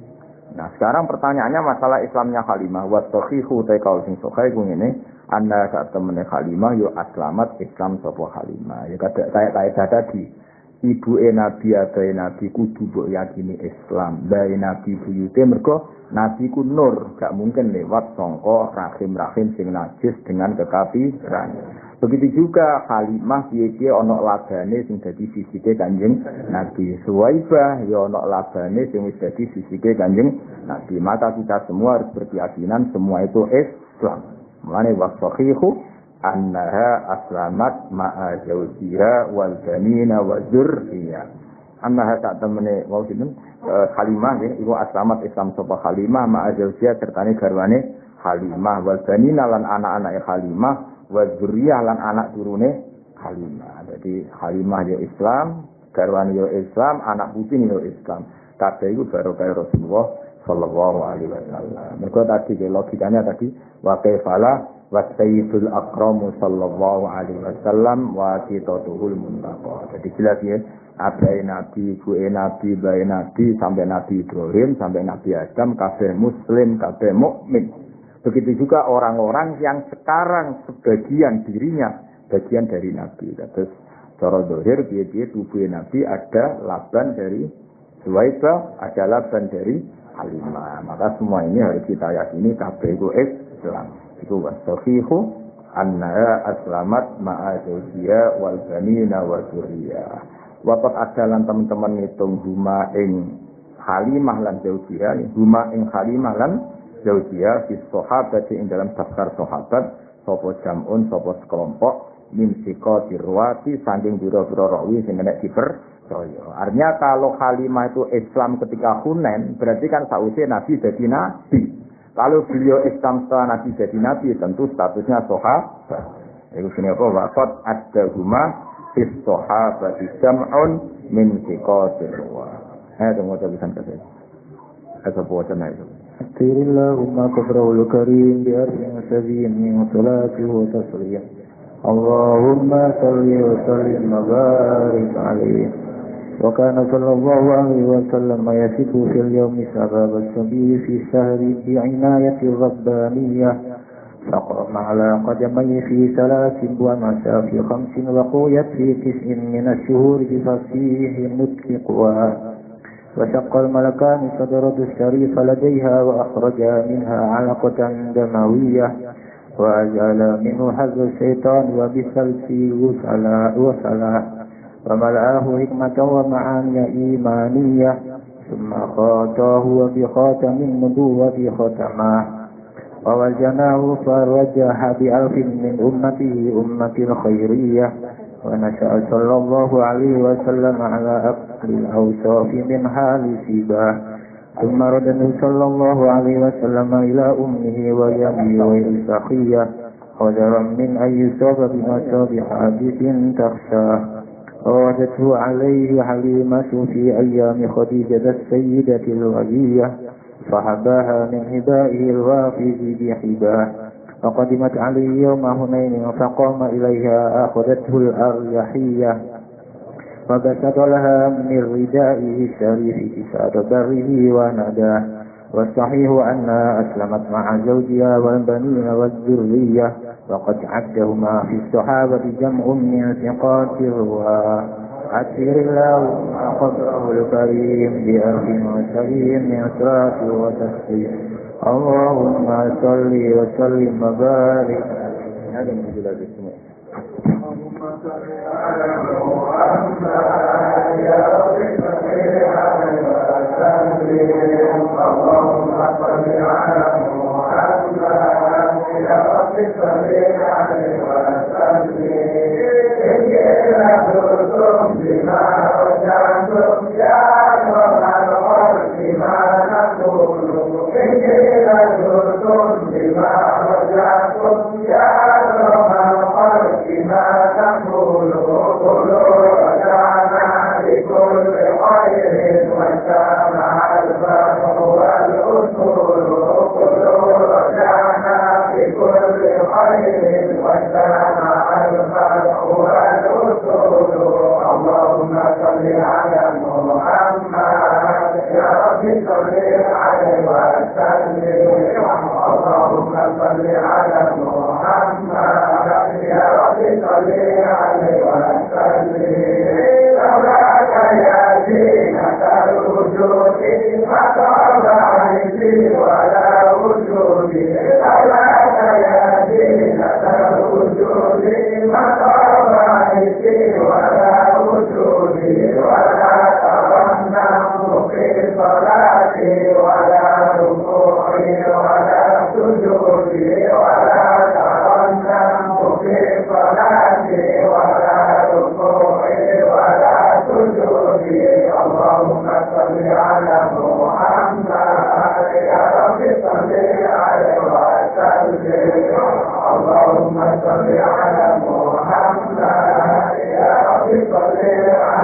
Nah, sekarang pertanyaannya masalah Islamnya Halimah. Wa sahihu ta kaul sing sahih ku ngene, anna sak temene Halimah yo aslamat Islam sapa Halimah. Ya kayak tadi. Ibu Nabi abae Nabi kudu mbok yakini Islam. Bae Nabi buyute mergo Nabi ku nur, gak mungkin lewat sangka rahim-rahim sing najis dengan kekafiran. Begitu juga Halimah piye-piye ana labane sing dadi sisike Kanjeng Nabi. Suwaibah ya ana labane sing wis dadi sisike Kanjeng Nabi. Maka kita semua harus berkeyakinan semua itu Islam. Mulane wasahihu annaha aslamat ma'a zawjiha wal banina wa dzurriyyah. Annaha tak temene wau sinten Halimah nggih iku aslamat Islam sapa Halimah ma'a zawjiha sertane garwane Halimah wal banina lan anak-anake Halimah wa dzurriyyah lan anak turune Halimah. Jadi Halimah ya Islam, garwane ya Islam, anak putine ya Islam. Kabeh iku barokah Rasulullah sallallahu alaihi wasallam. Mergo tadi logikanya tadi wa kaifala wa sayyidul akramu sallallahu alaihi wasallam wa qitatuhul muntaqa. Jadi jelas ya, abai Nabi, ibuke Nabi, bae Nabi sampai Nabi Ibrahim sampai Nabi Adam kabeh muslim, kabeh mukmin. Begitu juga orang-orang yang sekarang sebagian dirinya bagian dari Nabi. Terus cara zahir piye-piye tubuh Nabi ada laban dari Suwaibah, ada laban dari Halimah. Maka semua ini harus kita yakini kabeh itu Islam. Itu wasahihu anna aslamat ma'a zawjiha wal banina wa dzurriyyah. Waqat adalan teman-teman ngitung huma ing Halimah lan zawjiha, huma ing Halimah lan zawjiha fi sahabat ing dalam daftar sahabat sapa jamun sapa sekelompok min siqatir ruwati saking biro-biro rawi sing nek dipercaya. Artinya kalau Halimah itu Islam ketika Hunain berarti kan sausé Nabi jadi nabi. Kalau beliau Islam setelah Nabi jadi Nabi, tentu statusnya sahabat. Itu sini apa? Waqat ad-dahuma fis sahabati jam'un min siqatir ruwa. Tunggu tulisan kasih. Ada buatan itu. Akhirillahumma qabrul karim bi arfin sabiyin min salati wa taslim. Allahumma salli wa sallim wa barik alaihi. وكان صلى الله عليه وسلم يسد في اليوم سباب السبيل في الشهر بعناية ربانية فقام على قدميه في 3 ومشى في 5 وقويت في 9 من الشهور بفصيح النطق قوى وشق الملكان صدره الشريف لديها وأخرجا منها علقة دموية وأزال منه حظ الشيطان وبثلث وسلا وملأه حكمة ومعاني إيمانية ثم خاطاه بخاتم النبوة ختمه ووزناه فرجح ب1000 من أمته أمة الخيرية ونشأ صلى الله عليه وسلم على أقل الأوصاف من حال سباه ثم رده صلى الله عليه وسلم إلى أمه ويمه السخية حذرا من أن يصاب بمصاب حادث تخشاه ووجدته عليه حليمة في أيام خديجة السيدة الولية فحباها من هبائه الوافز بحباه وقدمت عليه يوم هنين فقام إليها أخذته الأريحية وبسط لها من ردائه الشريف كساد بره ونداه والصحيح أنها أسلمت مع زوجها والبنين والذرية وقد عدهما في الصحابة جمع من ثقات الرواة عسير الله قبره الكريم بأرض وسليم من صلاة وتسليم اللهم صل وسلم وبارك اللهم صل على محمد يا رب صل عليه وسلم اللهم صل على محمد يا رب صل عليه وسلم إننا نرسم بما رجعتم يا رب الخلق ما نقول إننا نرسم بما رجعتم يا رب الخلق ما نقول قلوا رجعنا لكل خير وسامع الفرح والأصول قلوا رجعنا لكل خير وسامع الفرح والأصول اللهم صل على محمد يا رب صل عليه صل على محمد يا رب صل عليه وسلم لولاك يا زينة الوجود ما طاب عيني ولا وجودي لولاك يا زينة الوجود ما طاب عيني ولا وجودي ولا ترنم في صلاتي ولا ركوعي ولا سجودي ولا ترنم في صلاتي ولا ركوعي ولا سجودي اللهم صل على محمد يا رب صل عليه وسلم اللهم صل على محمد يا رب صل عليه